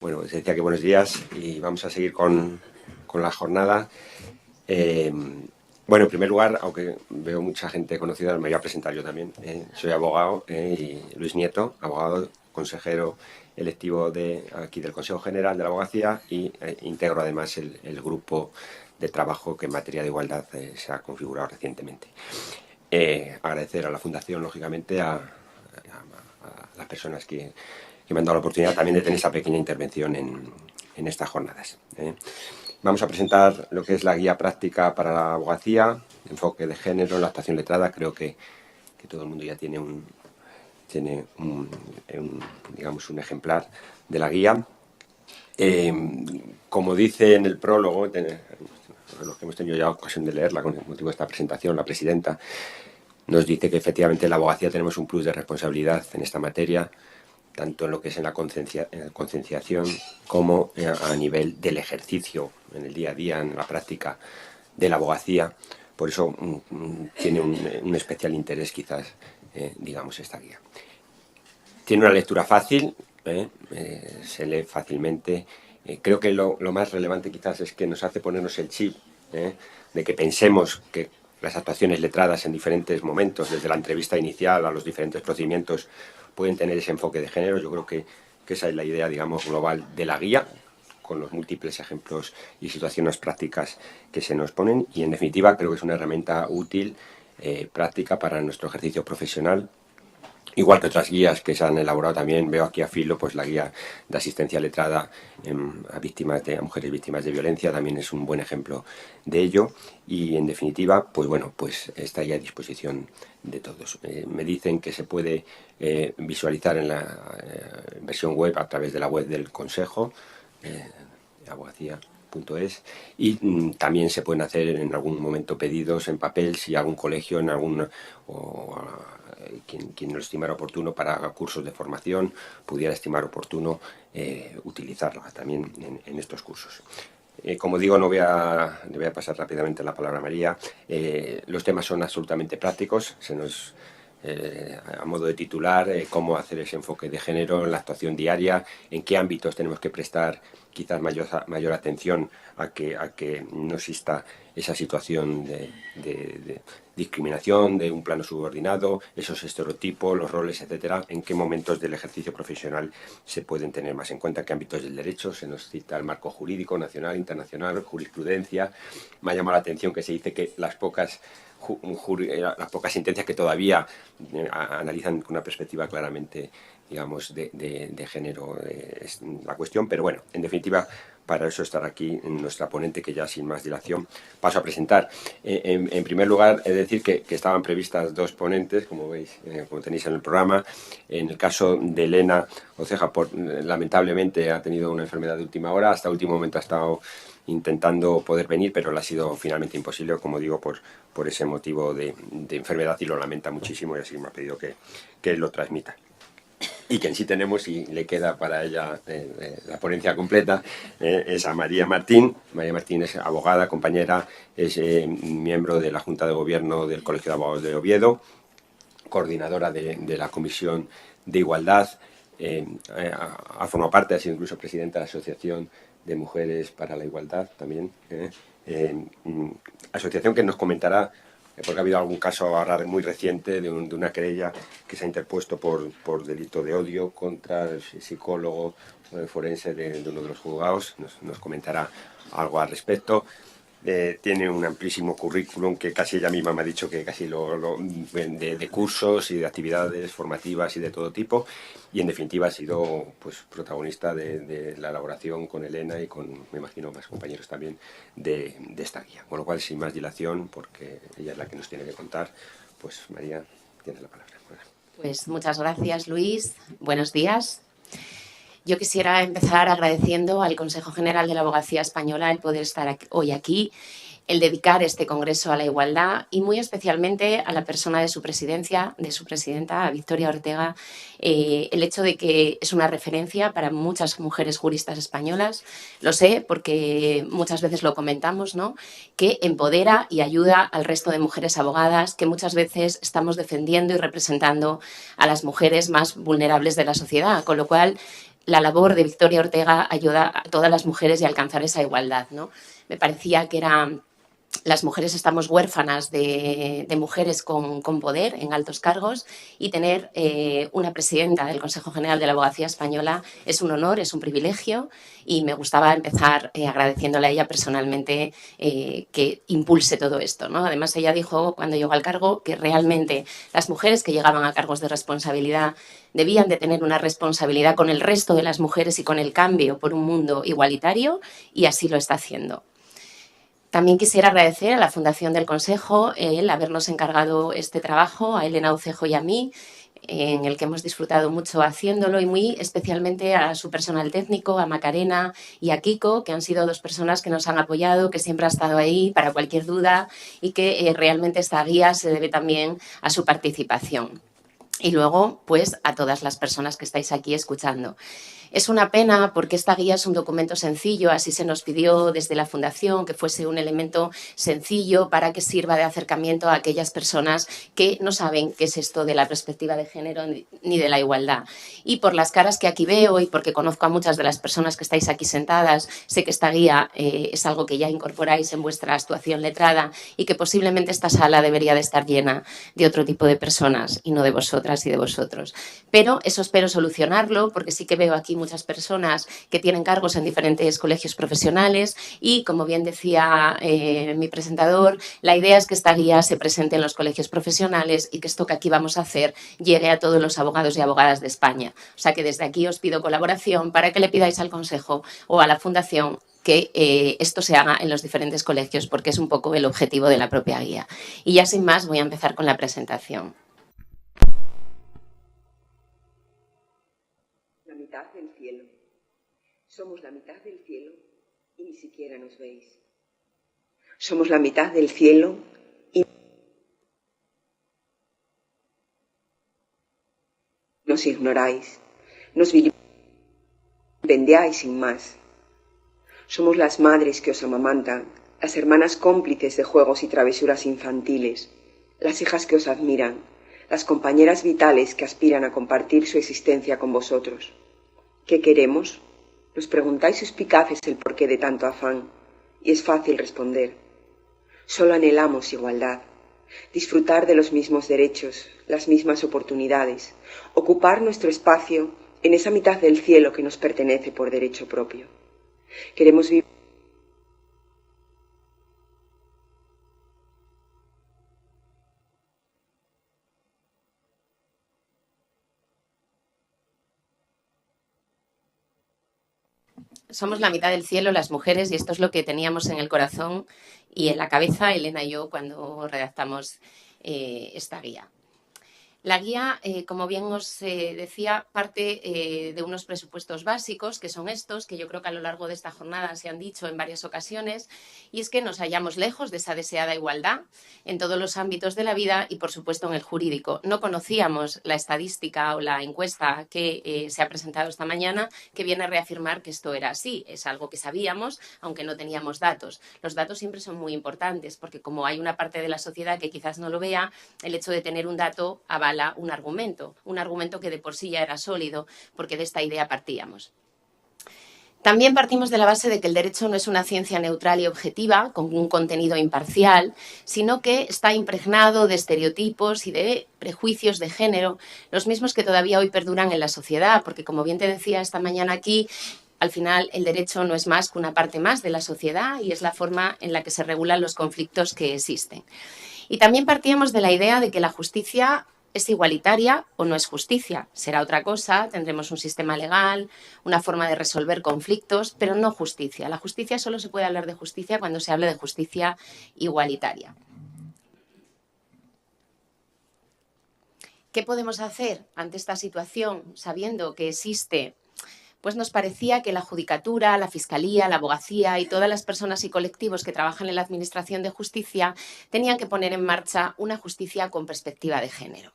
Bueno, se decía que buenos días y vamos a seguir con la jornada. Bueno, en primer lugar, aunque veo mucha gente conocida, me voy a presentar yo también. Soy abogado y Luis Nieto, abogado, consejero electivo de aquí del Consejo General de la Abogacía y integro además el grupo de trabajo que en materia de igualdad se ha configurado recientemente. Agradecer a la Fundación, lógicamente, a las personas que me han dado la oportunidad también de tener esta pequeña intervención en estas jornadas. Vamos a presentar lo que es la guía práctica para la abogacía, enfoque de género en la actuación letrada. Creo que todo el mundo ya tiene digamos, un ejemplar de la guía. Como dice en el prólogo, los que hemos tenido ya ocasión de leerla con el motivo de esta presentación, la presidenta nos dice que efectivamente en la abogacía tenemos un plus de responsabilidad en esta materia, tanto en lo que es en la concienciación como a nivel del ejercicio en el día a día, en la práctica de la abogacía. Por eso tiene un especial interés quizás, digamos, esta guía. Tiene una lectura fácil, se lee fácilmente. Creo que lo más relevante quizás es que nos hace ponernos el chip de que pensemos que las actuaciones letradas en diferentes momentos, desde la entrevista inicial a los diferentes procedimientos, pueden tener ese enfoque de género. Yo creo que esa es la idea, digamos, global de la guía, con los múltiples ejemplos y situaciones prácticas que se nos ponen. Y, en definitiva, creo que es una herramienta útil, práctica para nuestro ejercicio profesional. Igual que otras guías que se han elaborado también, veo aquí a filo, pues la guía de asistencia letrada a mujeres víctimas de violencia, también es un buen ejemplo de ello. Y en definitiva, pues bueno, pues está ya a disposición de todos. Me dicen que se puede visualizar en la versión web a través de la web del Consejo, abogacía.es, y también se pueden hacer en algún momento pedidos en papel si algún colegio en algún quien lo estimara oportuno para cursos de formación pudiera estimar oportuno utilizarla también en estos cursos. Como digo, le voy a pasar rápidamente la palabra a María. Los temas son absolutamente prácticos. A modo de titular, cómo hacer ese enfoque de género en la actuación diaria, en qué ámbitos tenemos que prestar quizás mayor atención a que no exista esa situación de discriminación, de un plano subordinado, esos estereotipos, los roles, etcétera, en qué momentos del ejercicio profesional se pueden tener más en cuenta, qué ámbitos del derecho. Se nos cita el marco jurídico nacional, internacional, jurisprudencia. Me ha llamado la atención que se dice que las pocas sentencias que todavía analizan con una perspectiva claramente, digamos, de género es la cuestión, pero bueno, en definitiva, para eso estar aquí nuestra ponente, que ya sin más dilación paso a presentar. En primer lugar, he de decir que estaban previstas dos ponentes, como veis, como tenéis en el programa. En el caso de Elena Oceja, lamentablemente ha tenido una enfermedad de última hora, hasta último momento ha estado intentando poder venir, pero le ha sido finalmente imposible, como digo, por ese motivo de enfermedad, y lo lamenta muchísimo, y así me ha pedido que lo transmita. Y quien sí tenemos, y le queda para ella la ponencia completa, es a María Martín. María Martín es abogada, compañera, es miembro de la Junta de Gobierno del Colegio de Abogados de Oviedo, coordinadora de la Comisión de Igualdad, ha formado parte, ha sido incluso presidenta de la Asociación de Mujeres para la Igualdad también, asociación que nos comentará, porque ha habido algún caso ahora muy reciente de una querella que se ha interpuesto por delito de odio contra el psicólogo forense de uno de los juzgados. Nos comentará algo al respecto. Tiene un amplísimo currículum que casi ella misma me ha dicho que casi de cursos y de actividades formativas y de todo tipo, y en definitiva ha sido pues protagonista de la elaboración con Elena y con, me imagino, más compañeros también de esta guía. Con lo cual, sin más dilación, porque ella es la que nos tiene que contar, pues María, tienes la palabra. Pues muchas gracias, Luis. Buenos días. Yo quisiera empezar agradeciendo al Consejo General de la Abogacía Española el poder estar hoy aquí, el dedicar este congreso a la igualdad, y muy especialmente a la persona de su presidencia, de su presidenta, a Victoria Ortega, el hecho de que es una referencia para muchas mujeres juristas españolas. Lo sé porque muchas veces lo comentamos, ¿no?, que empodera y ayuda al resto de mujeres abogadas que muchas veces estamos defendiendo y representando a las mujeres más vulnerables de la sociedad, con lo cual la labor de Victoria Ortega ayuda a todas las mujeres y a alcanzar esa igualdad, ¿no? Me parecía que las mujeres estamos huérfanas de mujeres con poder en altos cargos y tener una presidenta del Consejo General de la Abogacía Española es un honor, es un privilegio y me gustaba empezar agradeciéndole a ella personalmente que impulse todo esto, ¿no? Además, ella dijo cuando llegó al cargo que realmente las mujeres que llegaban a cargos de responsabilidad debían de tener una responsabilidad con el resto de las mujeres y con el cambio por un mundo igualitario y así lo está haciendo. También quisiera agradecer a la Fundación del Consejo el habernos encargado este trabajo, a Elena Ucejo y a mí, en el que hemos disfrutado mucho haciéndolo y muy especialmente a su personal técnico, a Macarena y a Kiko, que han sido dos personas que nos han apoyado, que siempre han estado ahí para cualquier duda y que realmente esta guía se debe también a su participación. Y luego, pues, a todas las personas que estáis aquí escuchando. Es una pena porque esta guía es un documento sencillo, así se nos pidió desde la Fundación que fuese un elemento sencillo para que sirva de acercamiento a aquellas personas que no saben qué es esto de la perspectiva de género ni de la igualdad. Y por las caras que aquí veo y porque conozco a muchas de las personas que estáis aquí sentadas, sé que esta guía es algo que ya incorporáis en vuestra actuación letrada y que posiblemente esta sala debería de estar llena de otro tipo de personas y no de vosotras y de vosotros. Pero eso espero solucionarlo porque sí que veo aquí muchas personas que tienen cargos en diferentes colegios profesionales y, como bien decía mi presentador, la idea es que esta guía se presente en los colegios profesionales y que esto que aquí vamos a hacer llegue a todos los abogados y abogadas de España. O sea que desde aquí os pido colaboración para que le pidáis al Consejo o a la Fundación que esto se haga en los diferentes colegios porque es un poco el objetivo de la propia guía. Y ya sin más voy a empezar con la presentación. La mitad del cielo. Somos la mitad del cielo y ni siquiera nos veis. Somos la mitad del cielo y nos ignoráis, nos vilipendiáis sin más. Somos las madres que os amamantan, las hermanas cómplices de juegos y travesuras infantiles, las hijas que os admiran, las compañeras vitales que aspiran a compartir su existencia con vosotros. ¿Qué queremos? Nos preguntáis suspicaces el porqué de tanto afán, y es fácil responder. Solo anhelamos igualdad, disfrutar de los mismos derechos, las mismas oportunidades, ocupar nuestro espacio en esa mitad del cielo que nos pertenece por derecho propio. Queremos vivir Somos la mitad del cielo, las mujeres, y esto es lo que teníamos en el corazón y en la cabeza, Elena y yo, cuando redactamos esta guía. La guía, como bien os decía, parte de unos presupuestos básicos, que son estos, que yo creo que a lo largo de esta jornada se han dicho en varias ocasiones, y es que nos hallamos lejos de esa deseada igualdad en todos los ámbitos de la vida y, por supuesto, en el jurídico. No conocíamos la estadística o la encuesta que se ha presentado esta mañana, que viene a reafirmar que esto era así. Es algo que sabíamos, aunque no teníamos datos. Los datos siempre son muy importantes, porque como hay una parte de la sociedad que quizás no lo vea, el hecho de tener un dato avala un argumento que de por sí ya era sólido, porque de esta idea partíamos. También partimos de la base de que el derecho no es una ciencia neutral y objetiva, con un contenido imparcial, sino que está impregnado de estereotipos y de prejuicios de género, los mismos que todavía hoy perduran en la sociedad, porque como bien te decía esta mañana aquí, al final el derecho no es más que una parte más de la sociedad y es la forma en la que se regulan los conflictos que existen. Y también partíamos de la idea de que la justicia es igualitaria o no es justicia. Será otra cosa, tendremos un sistema legal, una forma de resolver conflictos, pero no justicia. La justicia solo se puede hablar de justicia cuando se hable de justicia igualitaria. ¿Qué podemos hacer ante esta situación sabiendo que existe? Pues nos parecía que la judicatura, la fiscalía, la abogacía y todas las personas y colectivos que trabajan en la administración de justicia tenían que poner en marcha una justicia con perspectiva de género,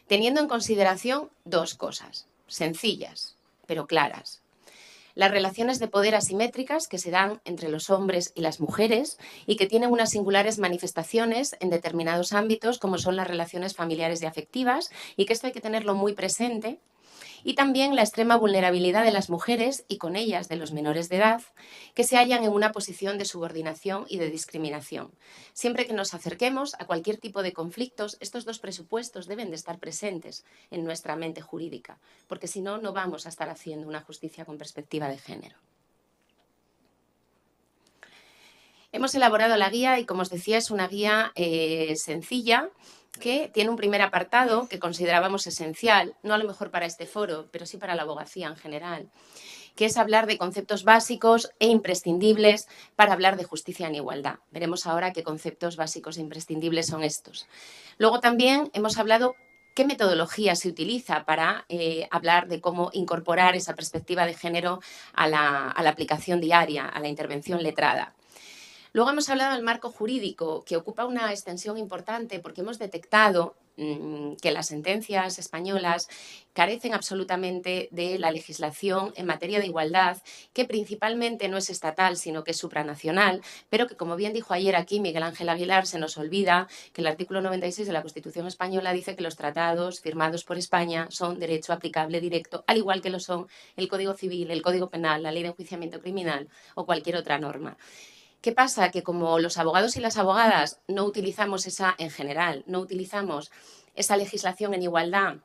teniendo en consideración dos cosas sencillas, pero claras. Las relaciones de poder asimétricas que se dan entre los hombres y las mujeres y que tienen unas singulares manifestaciones en determinados ámbitos, como son las relaciones familiares y afectivas, y que esto hay que tenerlo muy presente. y también la extrema vulnerabilidad de las mujeres y con ellas de los menores de edad que se hallan en una posición de subordinación y de discriminación. Siempre que nos acerquemos a cualquier tipo de conflictos, estos dos presupuestos deben de estar presentes en nuestra mente jurídica, porque si no, no vamos a estar haciendo una justicia con perspectiva de género. Hemos elaborado la guía y, como os decía, es una guía sencilla que tiene un primer apartado que considerábamos esencial, no a lo mejor para este foro, pero sí para la abogacía en general, que es hablar de conceptos básicos e imprescindibles para hablar de justicia en igualdad. Veremos ahora qué conceptos básicos e imprescindibles son estos. Luego también hemos hablado qué metodología se utiliza para hablar de cómo incorporar esa perspectiva de género a la aplicación diaria, a la intervención letrada. Luego hemos hablado del marco jurídico, que ocupa una extensión importante porque hemos detectado que las sentencias españolas carecen absolutamente de la legislación en materia de igualdad, que principalmente no es estatal, sino que es supranacional, pero que, como bien dijo ayer aquí Miguel Ángel Aguilar, se nos olvida que el artículo 96 de la Constitución española dice que los tratados firmados por España son derecho aplicable directo, al igual que lo son el Código Civil, el Código Penal, la Ley de Enjuiciamiento Criminal o cualquier otra norma. ¿Qué pasa? Que como los abogados y las abogadas no utilizamos en general, no utilizamos esa legislación en igualdad,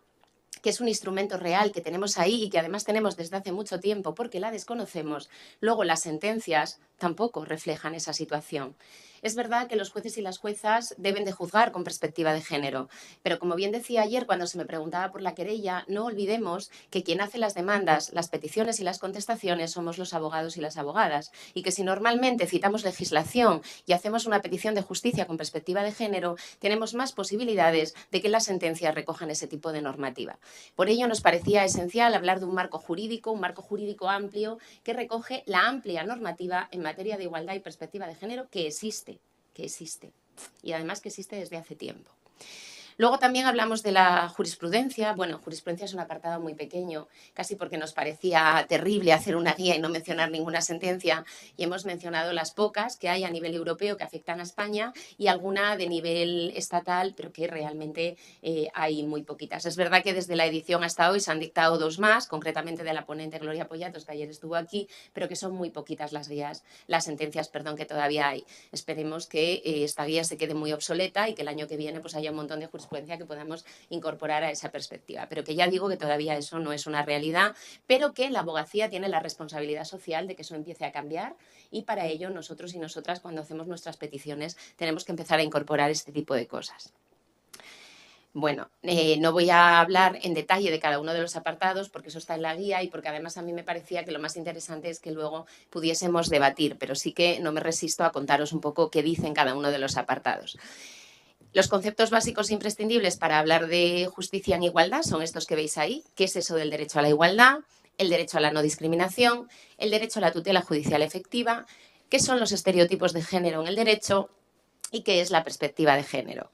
que es un instrumento real que tenemos ahí y que además tenemos desde hace mucho tiempo porque la desconocemos, luego las sentencias tampoco reflejan esa situación. Es verdad que los jueces y las juezas deben de juzgar con perspectiva de género, pero como bien decía ayer cuando se me preguntaba por la querella, no olvidemos que quien hace las demandas, las peticiones y las contestaciones somos los abogados y las abogadas, y que si normalmente citamos legislación y hacemos una petición de justicia con perspectiva de género, tenemos más posibilidades de que las sentencias recojan ese tipo de normativa. Por ello nos parecía esencial hablar de un marco jurídico amplio que recoge la amplia normativa en materia de igualdad y perspectiva de género que existe y además que existe desde hace tiempo. Luego también hablamos de la jurisprudencia. Bueno, jurisprudencia es un apartado muy pequeño, casi porque nos parecía terrible hacer una guía y no mencionar ninguna sentencia, y hemos mencionado las pocas que hay a nivel europeo que afectan a España y alguna de nivel estatal, pero que realmente hay muy poquitas. Es verdad que desde la edición hasta hoy se han dictado 2 más, concretamente de la ponente Gloria Pollatos, que ayer estuvo aquí, pero que son muy poquitas las sentencias que todavía hay. Esperemos que esta guía se quede muy obsoleta y que el año que viene pues haya un montón de jurisprudencia que podamos incorporar a esa perspectiva. Pero que ya digo que todavía eso no es una realidad, pero que la abogacía tiene la responsabilidad social de que eso empiece a cambiar y para ello nosotros y nosotras cuando hacemos nuestras peticiones tenemos que empezar a incorporar este tipo de cosas. Bueno, no voy a hablar en detalle de cada uno de los apartados porque eso está en la guía y porque además a mí me parecía que lo más interesante es que luego pudiésemos debatir, pero sí que no me resisto a contaros un poco qué dicen cada uno de los apartados. Los conceptos básicos imprescindibles para hablar de justicia en igualdad son estos que veis ahí. ¿Qué es eso del derecho a la igualdad? El derecho a la no discriminación, el derecho a la tutela judicial efectiva, qué son los estereotipos de género en el derecho y qué es la perspectiva de género.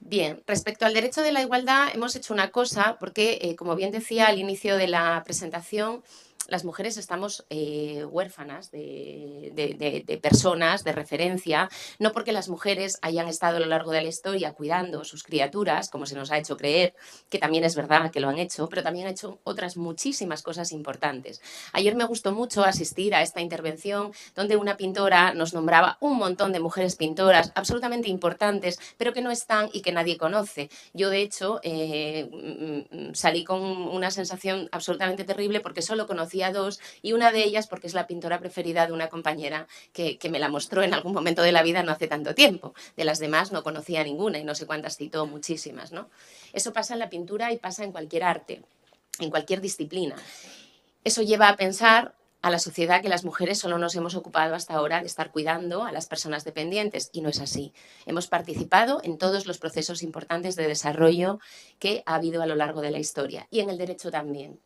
Bien, respecto al derecho de la igualdad hemos hecho una cosa porque, como bien decía al inicio de la presentación, las mujeres estamos huérfanas de personas, de referencia, no porque las mujeres hayan estado a lo largo de la historia cuidando sus criaturas, como se nos ha hecho creer, que también es verdad que lo han hecho, pero también han hecho otras muchísimas cosas importantes. Ayer me gustó mucho asistir a esta intervención donde una pintora nos nombraba un montón de mujeres pintoras absolutamente importantes, pero que no están y que nadie conoce. Yo, de hecho, salí con una sensación absolutamente terrible porque solo conocía 2 y una de ellas porque es la pintora preferida de una compañera que me la mostró en algún momento de la vida no hace tanto tiempo. De las demás no conocía ninguna y no sé cuántas citó, muchísimas, ¿no? Eso pasa en la pintura y pasa en cualquier arte, en cualquier disciplina. Eso lleva a pensar a la sociedad que las mujeres solo nos hemos ocupado hasta ahora de estar cuidando a las personas dependientes y no es así. Hemos participado en todos los procesos importantes de desarrollo que ha habido a lo largo de la historia y en el derecho también.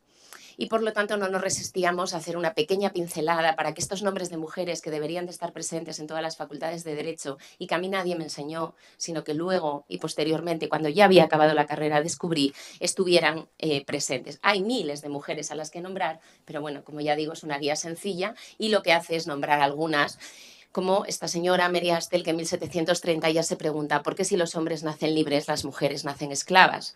Y por lo tanto no nos resistíamos a hacer una pequeña pincelada para que estos nombres de mujeres que deberían de estar presentes en todas las facultades de Derecho y que a mí nadie me enseñó, sino que luego y posteriormente, cuando ya había acabado la carrera, descubrí, estuvieran presentes. Hay miles de mujeres a las que nombrar, pero bueno, como ya digo, es una guía sencilla y lo que hace es nombrar algunas, como esta señora Mary Astle, que en 1730 ya se pregunta ¿por qué si los hombres nacen libres, las mujeres nacen esclavas?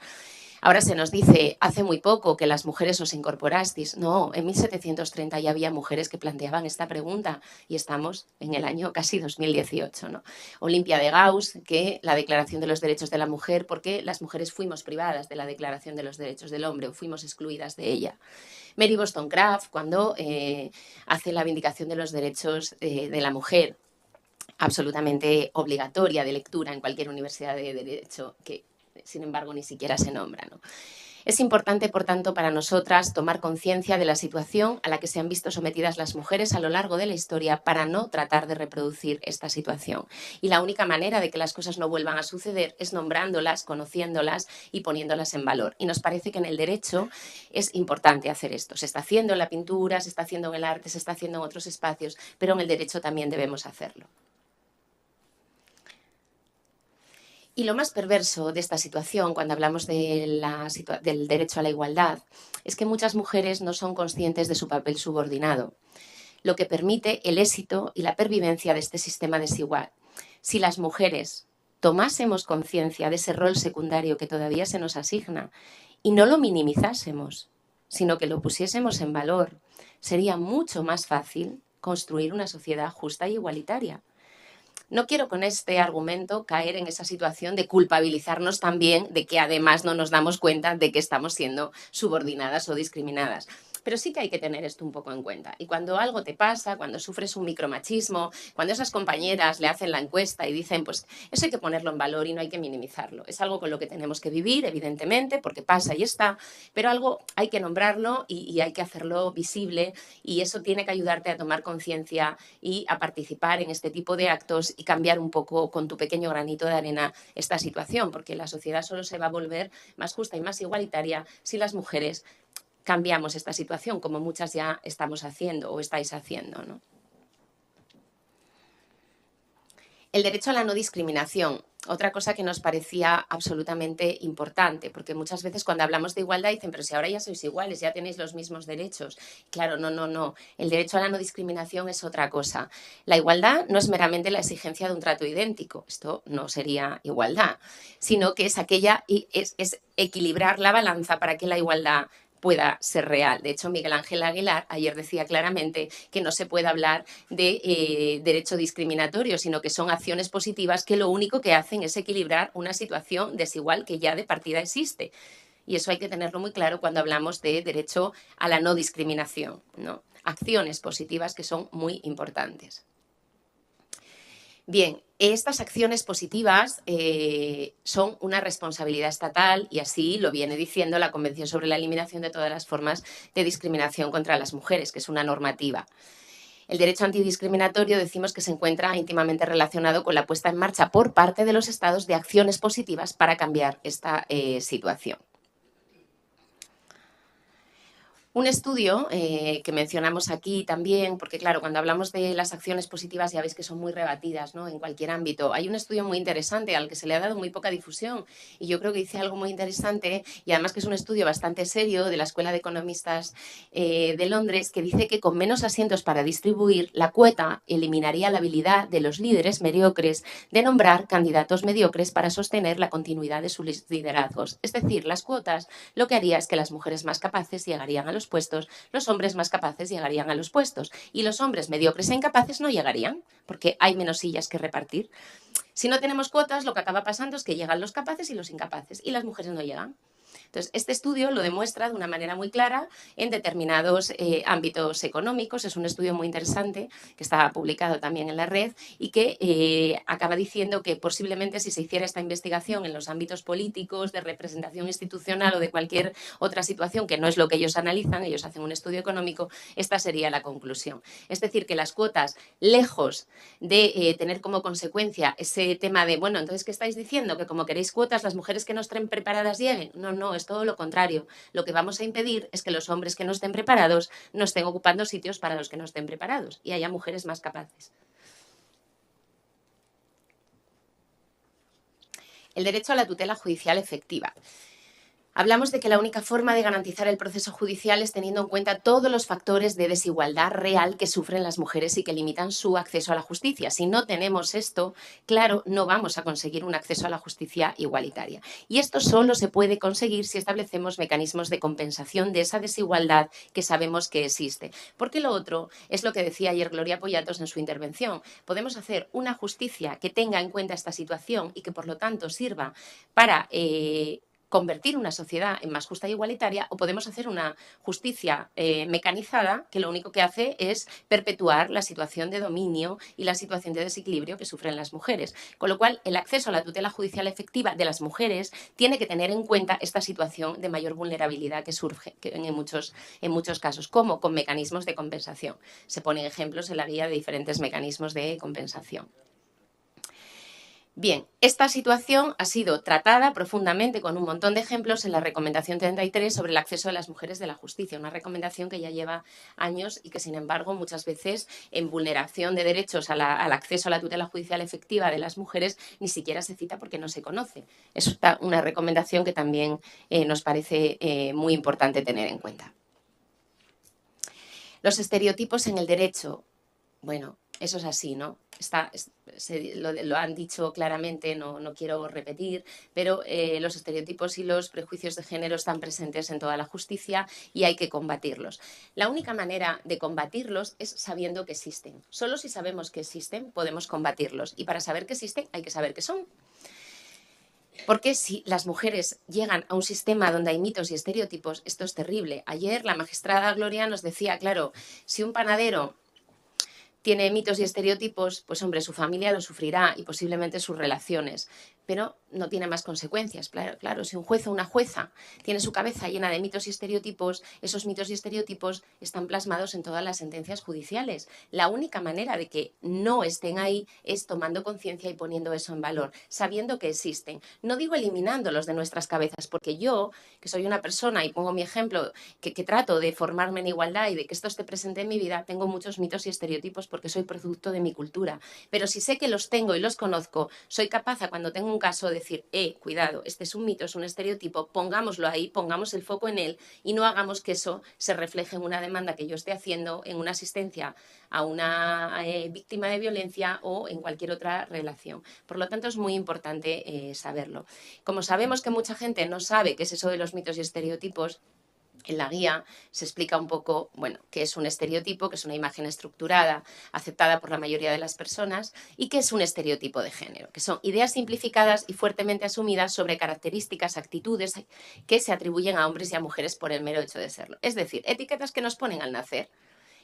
Ahora se nos dice, hace muy poco que las mujeres os incorporasteis. No, en 1730 ya había mujeres que planteaban esta pregunta y estamos en el año casi 2018, ¿no? Olimpia de Gauss, que la Declaración de los Derechos de la Mujer, porque las mujeres fuimos privadas de la Declaración de los Derechos del Hombre o fuimos excluidas de ella. Mary Wollstonecraft, cuando hace la vindicación de los derechos de la mujer, absolutamente obligatoria de lectura en cualquier universidad de derecho, que sin embargo ni siquiera se nombra, ¿no? Es importante, por tanto, para nosotras tomar conciencia de la situación a la que se han visto sometidas las mujeres a lo largo de la historia para no tratar de reproducir esta situación. Y la única manera de que las cosas no vuelvan a suceder es nombrándolas, conociéndolas y poniéndolas en valor. Y nos parece que en el derecho es importante hacer esto. Se está haciendo en la pintura, se está haciendo en el arte, se está haciendo en otros espacios, pero en el derecho también debemos hacerlo. Y lo más perverso de esta situación, cuando hablamos del derecho a la igualdad, es que muchas mujeres no son conscientes de su papel subordinado, lo que permite el éxito y la pervivencia de este sistema desigual. Si las mujeres tomásemos conciencia de ese rol secundario que todavía se nos asigna y no lo minimizásemos, sino que lo pusiésemos en valor, sería mucho más fácil construir una sociedad justa e igualitaria. No quiero con este argumento caer en esa situación de culpabilizarnos también de que además no nos damos cuenta de que estamos siendo subordinadas o discriminadas. Pero sí que hay que tener esto un poco en cuenta. Y cuando algo te pasa, cuando sufres un micromachismo, cuando esas compañeras le hacen la encuesta y dicen, pues eso hay que ponerlo en valor y no hay que minimizarlo. Es algo con lo que tenemos que vivir, evidentemente, porque pasa y está, pero algo hay que nombrarlo y hay que hacerlo visible y eso tiene que ayudarte a tomar conciencia y a participar en este tipo de actos y cambiar un poco con tu pequeño granito de arena esta situación, porque la sociedad solo se va a volver más justa y más igualitaria si las mujeres cambiamos esta situación, como muchas ya estamos haciendo o estáis haciendo, ¿no? El derecho a la no discriminación, otra cosa que nos parecía absolutamente importante, porque muchas veces cuando hablamos de igualdad dicen, pero si ahora ya sois iguales, ya tenéis los mismos derechos. Claro, no. El derecho a la no discriminación es otra cosa. La igualdad no es meramente la exigencia de un trato idéntico, esto no sería igualdad, sino que es aquella, es equilibrar la balanza para que la igualdad pueda ser real. De hecho, Miguel Ángel Aguilar ayer decía claramente que no se puede hablar de derecho discriminatorio, sino que son acciones positivas que lo único que hacen es equilibrar una situación desigual que ya de partida existe. Y eso hay que tenerlo muy claro cuando hablamos de derecho a la no discriminación, ¿no? Acciones positivas que son muy importantes. Bien, estas acciones positivas son una responsabilidad estatal y así lo viene diciendo la Convención sobre la Eliminación de todas las formas de discriminación contra las mujeres, que es una normativa. El derecho antidiscriminatorio decimos que se encuentra íntimamente relacionado con la puesta en marcha por parte de los Estados de acciones positivas para cambiar esta situación. Un estudio que mencionamos aquí también, porque claro, cuando hablamos de las acciones positivas ya veis que son muy rebatidas, ¿no? En cualquier ámbito. Hay un estudio muy interesante al que se le ha dado muy poca difusión y yo creo que dice algo muy interesante y además que es un estudio bastante serio de la Escuela de Economistas de Londres que dice que con menos asientos para distribuir, la cuota eliminaría la habilidad de los líderes mediocres de nombrar candidatos mediocres para sostener la continuidad de sus liderazgos. Es decir, las cuotas lo que haría es que las mujeres más capaces llegarían a los puestos, los hombres más capaces llegarían a los puestos y los hombres mediocres e incapaces no llegarían porque hay menos sillas que repartir. Si no tenemos cuotas, lo que acaba pasando es que llegan los capaces y los incapaces y las mujeres no llegan. Entonces, este estudio lo demuestra de una manera muy clara en determinados ámbitos económicos. Es un estudio muy interesante que está publicado también en la red y que acaba diciendo que posiblemente si se hiciera esta investigación en los ámbitos políticos, de representación institucional o de cualquier otra situación, que no es lo que ellos analizan, ellos hacen un estudio económico, esta sería la conclusión. Es decir, que las cuotas, lejos de tener como consecuencia ese tema de, bueno, entonces, ¿qué estáis diciendo? Que como queréis cuotas, las mujeres que no estén preparadas lleguen. No, es todo lo contrario. Lo que vamos a impedir es que los hombres que no estén preparados no estén ocupando sitios para los que no estén preparados y haya mujeres más capaces. El derecho a la tutela judicial efectiva. Hablamos de que la única forma de garantizar el proceso judicial es teniendo en cuenta todos los factores de desigualdad real que sufren las mujeres y que limitan su acceso a la justicia. Si no tenemos esto, claro, no vamos a conseguir un acceso a la justicia igualitaria. Y esto solo se puede conseguir si establecemos mecanismos de compensación de esa desigualdad que sabemos que existe. Porque lo otro es lo que decía ayer Gloria Pollatos en su intervención. Podemos hacer una justicia que tenga en cuenta esta situación y que por lo tanto sirva para convertir una sociedad en más justa e igualitaria, o podemos hacer una justicia mecanizada que lo único que hace es perpetuar la situación de dominio y la situación de desequilibrio que sufren las mujeres. Con lo cual, el acceso a la tutela judicial efectiva de las mujeres tiene que tener en cuenta esta situación de mayor vulnerabilidad que surge en muchos casos, como con mecanismos de compensación. Se ponen ejemplos en la guía de diferentes mecanismos de compensación. Bien, esta situación ha sido tratada profundamente con un montón de ejemplos en la recomendación 33 sobre el acceso de las mujeres de la justicia, una recomendación que ya lleva años y que, sin embargo, muchas veces en vulneración de derechos al acceso a la tutela judicial efectiva de las mujeres ni siquiera se cita porque no se conoce. Es una recomendación que también nos parece muy importante tener en cuenta. Los estereotipos en el derecho. Bueno, eso es así, ¿no? Lo han dicho claramente, no quiero repetir, pero los estereotipos y los prejuicios de género están presentes en toda la justicia y hay que combatirlos. La única manera de combatirlos es sabiendo que existen. Solo si sabemos que existen podemos combatirlos, y para saber que existen hay que saber qué son. Porque si las mujeres llegan a un sistema donde hay mitos y estereotipos, esto es terrible. Ayer la magistrada Gloria nos decía, claro, si un panadero tiene mitos y estereotipos, pues hombre, su familia lo sufrirá y posiblemente sus relaciones, pero no tiene más consecuencias. Claro, si un juez o una jueza tiene su cabeza llena de mitos y estereotipos, esos mitos y estereotipos están plasmados en todas las sentencias judiciales. La única manera de que no estén ahí es tomando conciencia y poniendo eso en valor, sabiendo que existen. No digo eliminándolos de nuestras cabezas, porque yo, que soy una persona, y pongo mi ejemplo, que trato de formarme en igualdad y de que esto esté presente en mi vida, tengo muchos mitos y estereotipos porque soy producto de mi cultura. Pero si sé que los tengo y los conozco, soy capaz, cuando tengo un caso, de decir, cuidado, este es un mito, es un estereotipo, pongámoslo ahí, pongamos el foco en él y no hagamos que eso se refleje en una demanda que yo esté haciendo, en una asistencia a una víctima de violencia o en cualquier otra relación. Por lo tanto, es muy importante saberlo. Como sabemos que mucha gente no sabe qué es eso de los mitos y estereotipos, en la guía se explica un poco, bueno, qué es un estereotipo, que es una imagen estructurada, aceptada por la mayoría de las personas, y qué es un estereotipo de género, que son ideas simplificadas y fuertemente asumidas sobre características, actitudes que se atribuyen a hombres y a mujeres por el mero hecho de serlo. Es decir, etiquetas que nos ponen al nacer,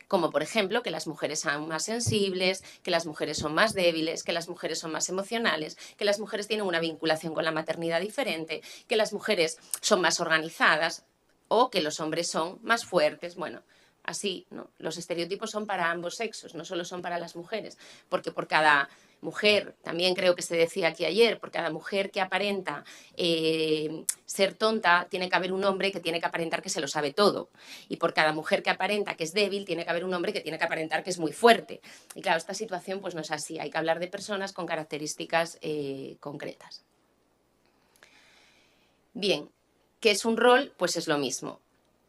como por ejemplo que las mujeres son más sensibles, que las mujeres son más débiles, que las mujeres son más emocionales, que las mujeres tienen una vinculación con la maternidad diferente, que las mujeres son más organizadas, o que los hombres son más fuertes. Bueno, así, ¿no? Los estereotipos son para ambos sexos, no solo son para las mujeres, porque por cada mujer, también creo que se decía aquí ayer, por cada mujer que aparenta ser tonta, tiene que haber un hombre que tiene que aparentar que se lo sabe todo. Y por cada mujer que aparenta que es débil, tiene que haber un hombre que tiene que aparentar que es muy fuerte. Y claro, esta situación pues no es así, hay que hablar de personas con características concretas. Bien, ¿qué es un rol? Pues es lo mismo.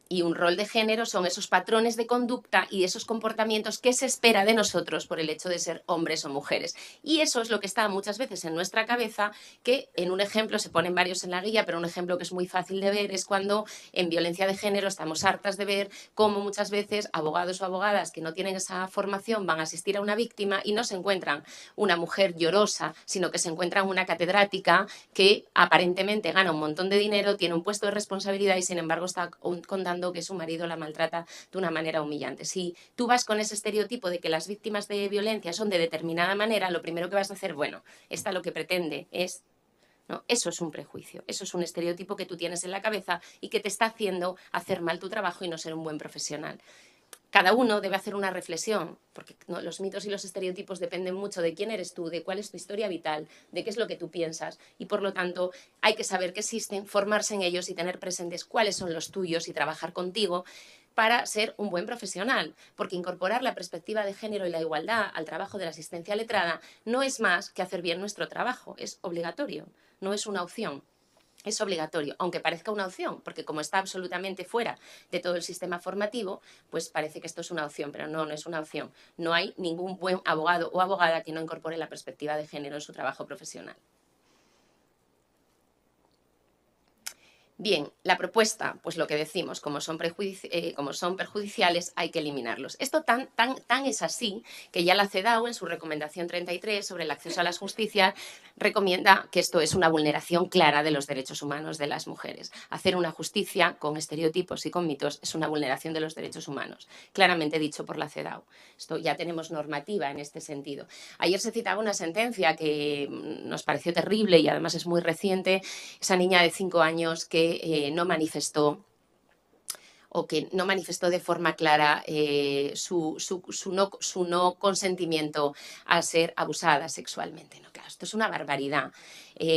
Y un rol de género son esos patrones de conducta y esos comportamientos que se espera de nosotros por el hecho de ser hombres o mujeres. Y eso es lo que está muchas veces en nuestra cabeza, que en un ejemplo, se ponen varios en la guía, pero un ejemplo que es muy fácil de ver es cuando en violencia de género estamos hartas de ver cómo muchas veces abogados o abogadas que no tienen esa formación van a asistir a una víctima y no se encuentran una mujer llorosa, sino que se encuentran una catedrática que aparentemente gana un montón de dinero, tiene un puesto de responsabilidad y sin embargo está contando que su marido la maltrata de una manera humillante. Si tú vas con ese estereotipo de que las víctimas de violencia son de determinada manera, lo primero que vas a hacer, bueno, esta lo que pretende es... No, eso es un prejuicio, eso es un estereotipo que tú tienes en la cabeza y que te está haciendo hacer mal tu trabajo y no ser un buen profesional. Cada uno debe hacer una reflexión, porque ¿no? Los mitos y los estereotipos dependen mucho de quién eres tú, de cuál es tu historia vital, de qué es lo que tú piensas, y por lo tanto hay que saber que existen, formarse en ellos y tener presentes cuáles son los tuyos y trabajar contigo para ser un buen profesional, porque incorporar la perspectiva de género y la igualdad al trabajo de la asistencia letrada no es más que hacer bien nuestro trabajo, es obligatorio, no es una opción. Es obligatorio, aunque parezca una opción, porque como está absolutamente fuera de todo el sistema formativo, pues parece que esto es una opción, pero no, no es una opción. No hay ningún buen abogado o abogada que no incorpore la perspectiva de género en su trabajo profesional. Bien, la propuesta, pues lo que decimos, como son perjudiciales, hay que eliminarlos. Esto tan es así que ya la CEDAW, en su recomendación 33 sobre el acceso a la justicia, recomienda que esto es una vulneración clara de los derechos humanos de las mujeres. Hacer una justicia con estereotipos y con mitos es una vulneración de los derechos humanos, claramente dicho por la CEDAW. Esto ya tenemos normativa en este sentido. Ayer se citaba una sentencia que nos pareció terrible y además es muy reciente, esa niña de 5 años que no manifestó de forma clara su no consentimiento a ser abusada sexualmente. No, claro, esto es una barbaridad.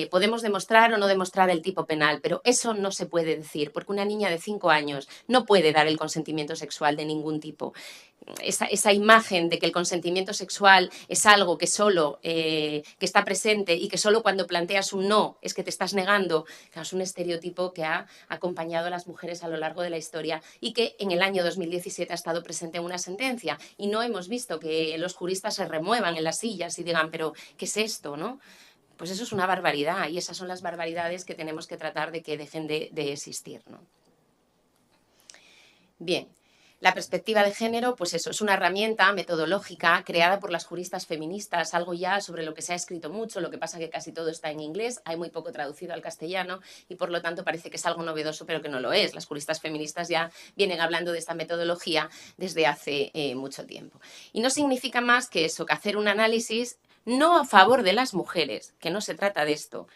Podemos demostrar o no demostrar el tipo penal, pero eso no se puede decir, porque una niña de 5 años no puede dar el consentimiento sexual de ningún tipo. Esa imagen de que el consentimiento sexual es algo que solo que está presente y que solo cuando planteas un no es que te estás negando, claro, es un estereotipo que ha acompañado a las mujeres a lo largo de la historia y que en el año 2017 ha estado presente en una sentencia y no hemos visto que los juristas se remuevan en las sillas y digan, pero ¿qué es esto?, ¿no? Pues eso es una barbaridad y esas son las barbaridades que tenemos que tratar de que dejen de existir, ¿no? Bien. La perspectiva de género, pues eso, es una herramienta metodológica creada por las juristas feministas, algo ya sobre lo que se ha escrito mucho, lo que pasa que casi todo está en inglés, hay muy poco traducido al castellano y por lo tanto parece que es algo novedoso, pero que no lo es. Las juristas feministas ya vienen hablando de esta metodología desde hace mucho tiempo. Y no significa más que eso, que hacer un análisis no a favor de las mujeres, que no se trata de esto.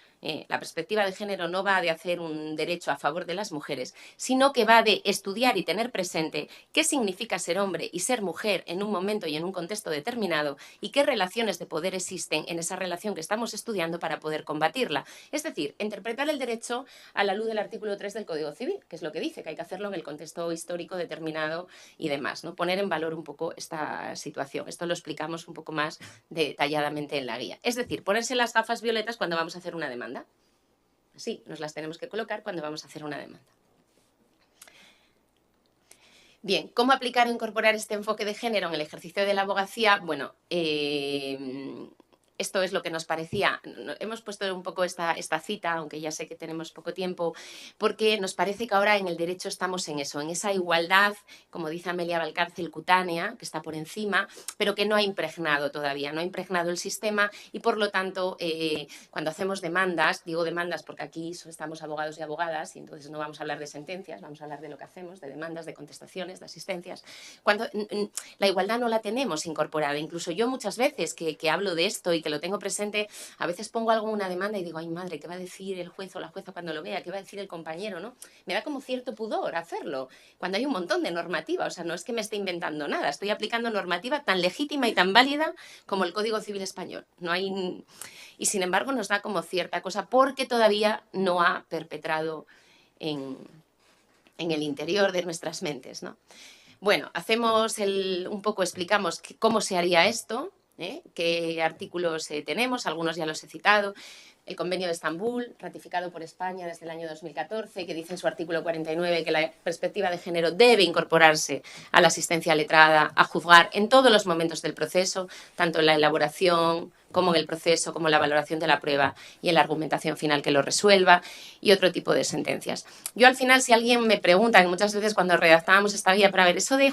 La perspectiva de género no va de hacer un derecho a favor de las mujeres, sino que va de estudiar y tener presente qué significa ser hombre y ser mujer en un momento y en un contexto determinado y qué relaciones de poder existen en esa relación que estamos estudiando para poder combatirla. Es decir, interpretar el derecho a la luz del artículo 3 del Código Civil, que es lo que dice, que hay que hacerlo en el contexto histórico determinado y demás, ¿no? Poner en valor un poco esta situación. Esto lo explicamos un poco más detalladamente en la guía. Es decir, ponerse las gafas violetas cuando vamos a hacer una demanda. Así nos las tenemos que colocar cuando vamos a hacer una demanda. Bien, ¿cómo aplicar o incorporar este enfoque de género en el ejercicio de la abogacía? Bueno, esto es lo que nos parecía. Hemos puesto un poco esta cita, aunque ya sé que tenemos poco tiempo, porque nos parece que ahora en el derecho estamos en eso, en esa igualdad, como dice Amelia Valcárcel, cutánea, que está por encima, pero que no ha impregnado todavía, no ha impregnado el sistema y por lo tanto, cuando hacemos demandas, digo demandas porque aquí estamos abogados y abogadas y entonces no vamos a hablar de sentencias, vamos a hablar de lo que hacemos, de demandas, de contestaciones, de asistencias. Cuando la igualdad no la tenemos incorporada, incluso yo muchas veces que hablo de esto y que lo tengo presente, a veces pongo algo en una demanda y digo, ay madre, ¿qué va a decir el juez o la jueza cuando lo vea? ¿Qué va a decir el compañero? ¿No? Me da como cierto pudor hacerlo, cuando hay un montón de normativa, o sea, no es que me esté inventando nada, estoy aplicando normativa tan legítima y tan válida como el Código Civil Español. No hay... Y sin embargo nos da como cierta cosa porque todavía no ha perpetrado en el interior de nuestras mentes, ¿no? Bueno, hacemos un poco, explicamos cómo se haría esto, qué artículos tenemos, algunos ya los he citado. El Convenio de Estambul, ratificado por España desde el año 2014, que dice en su artículo 49 que la perspectiva de género debe incorporarse a la asistencia letrada, a juzgar en todos los momentos del proceso, tanto en la elaboración como en el proceso, como en la valoración de la prueba y en la argumentación final que lo resuelva y otro tipo de sentencias. Yo al final, si alguien me pregunta, que muchas veces cuando redactábamos esta guía para ver eso de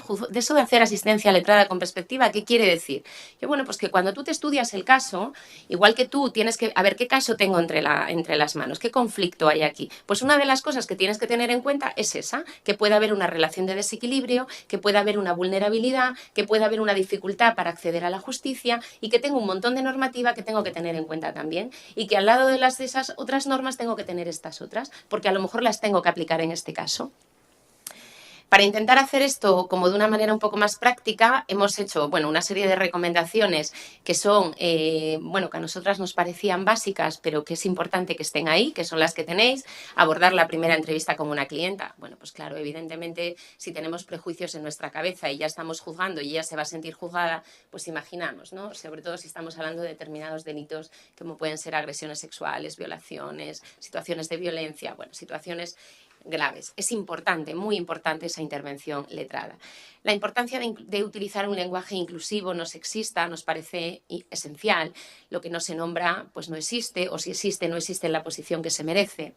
hacer asistencia letrada con perspectiva, ¿qué quiere decir? Que bueno, pues que cuando tú te estudias el caso, igual que tú tienes que, a ver, ¿qué caso tengo entre las manos? ¿Qué conflicto hay aquí? Pues una de las cosas que tienes que tener en cuenta es esa, que puede haber una relación de desequilibrio, que puede haber una vulnerabilidad, que puede haber una dificultad para acceder a la justicia y que tengo un montón de normativa que tengo que tener en cuenta también y que al lado de esas otras normas tengo que tener estas otras, porque a lo mejor las tengo que aplicar en este caso. Para intentar hacer esto como de una manera un poco más práctica, hemos hecho una serie de recomendaciones que son, que a nosotras nos parecían básicas, pero que es importante que estén ahí, que son las que tenéis. Abordar la primera entrevista con una clienta. Bueno, pues claro, evidentemente, si tenemos prejuicios en nuestra cabeza y ya estamos juzgando y ella se va a sentir juzgada, pues imaginamos, ¿no? Sobre todo si estamos hablando de determinados delitos como pueden ser agresiones sexuales, violaciones, situaciones de violencia, situaciones graves. Es importante, muy importante esa intervención letrada. La importancia de utilizar un lenguaje inclusivo, no sexista, nos parece esencial. Lo que no se nombra, pues no existe, o si existe, no existe en la posición que se merece.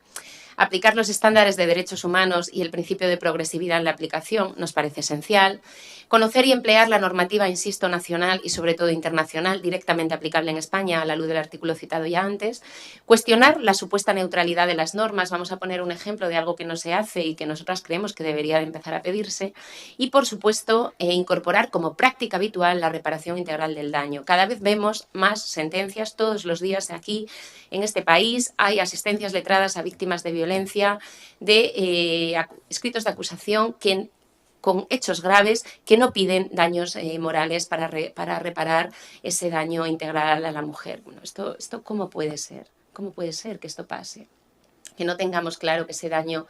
Aplicar los estándares de derechos humanos y el principio de progresividad en la aplicación nos parece esencial. Conocer y emplear la normativa, insisto, nacional y sobre todo internacional, directamente aplicable en España a la luz del artículo citado ya antes. Cuestionar la supuesta neutralidad de las normas. Vamos a poner un ejemplo de algo que no se hace y que nosotras creemos que debería de empezar a pedirse. Y, por supuesto, incorporar como práctica habitual la reparación integral del daño. Cada vez vemos más sentencias todos los días aquí en este país. Hay asistencias letradas a víctimas de violencia, de escritos de acusación con hechos graves que no piden daños morales para reparar ese daño integral a la mujer. Bueno, ¿esto cómo puede ser? ¿Cómo puede ser que esto pase? Que no tengamos claro que ese daño,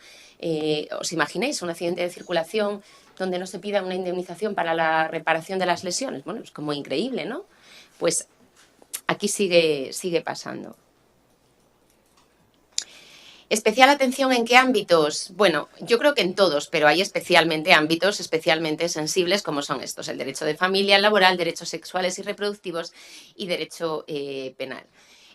os imagináis, un accidente de circulación donde no se pida una indemnización para la reparación de las lesiones. Bueno, es como increíble, ¿no? Pues aquí sigue pasando. Especial atención en qué ámbitos. Bueno, yo creo que en todos, pero hay especialmente ámbitos especialmente sensibles como son estos: el derecho de familia, el laboral, derechos sexuales y reproductivos y derecho penal.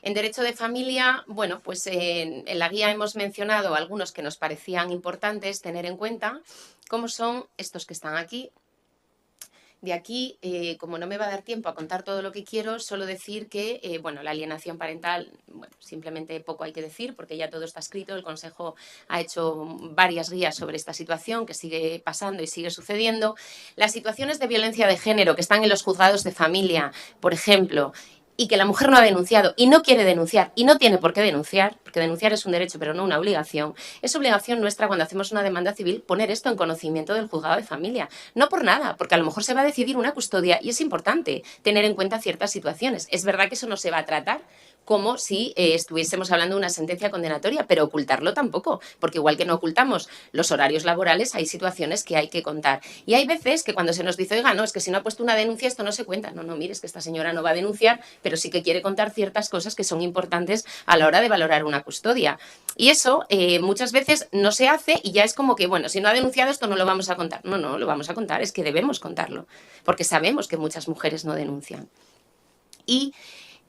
En derecho de familia, pues en la guía hemos mencionado algunos que nos parecían importantes tener en cuenta, como son estos que están aquí. De aquí, como no me va a dar tiempo a contar todo lo que quiero, solo decir que, la alienación parental, simplemente poco hay que decir porque ya todo está escrito. El Consejo ha hecho varias guías sobre esta situación que sigue pasando y sigue sucediendo. Las situaciones de violencia de género que están en los juzgados de familia, por ejemplo, y que la mujer no ha denunciado y no quiere denunciar y no tiene por qué denunciar, porque denunciar es un derecho pero no una obligación, es obligación nuestra cuando hacemos una demanda civil poner esto en conocimiento del juzgado de familia. No por nada, porque a lo mejor se va a decidir una custodia y es importante tener en cuenta ciertas situaciones. Es verdad que eso no se va a tratar como si estuviésemos hablando de una sentencia condenatoria, pero ocultarlo tampoco, porque igual que no ocultamos los horarios laborales, hay situaciones que hay que contar. Y hay veces que cuando se nos dice, oiga, no, es que si no ha puesto una denuncia esto no se cuenta. No, mire, es que esta señora no va a denunciar, pero sí que quiere contar ciertas cosas que son importantes a la hora de valorar una custodia. Y eso muchas veces no se hace y ya es como que, si no ha denunciado esto no lo vamos a contar. No, lo vamos a contar, es que debemos contarlo, porque sabemos que muchas mujeres no denuncian. Y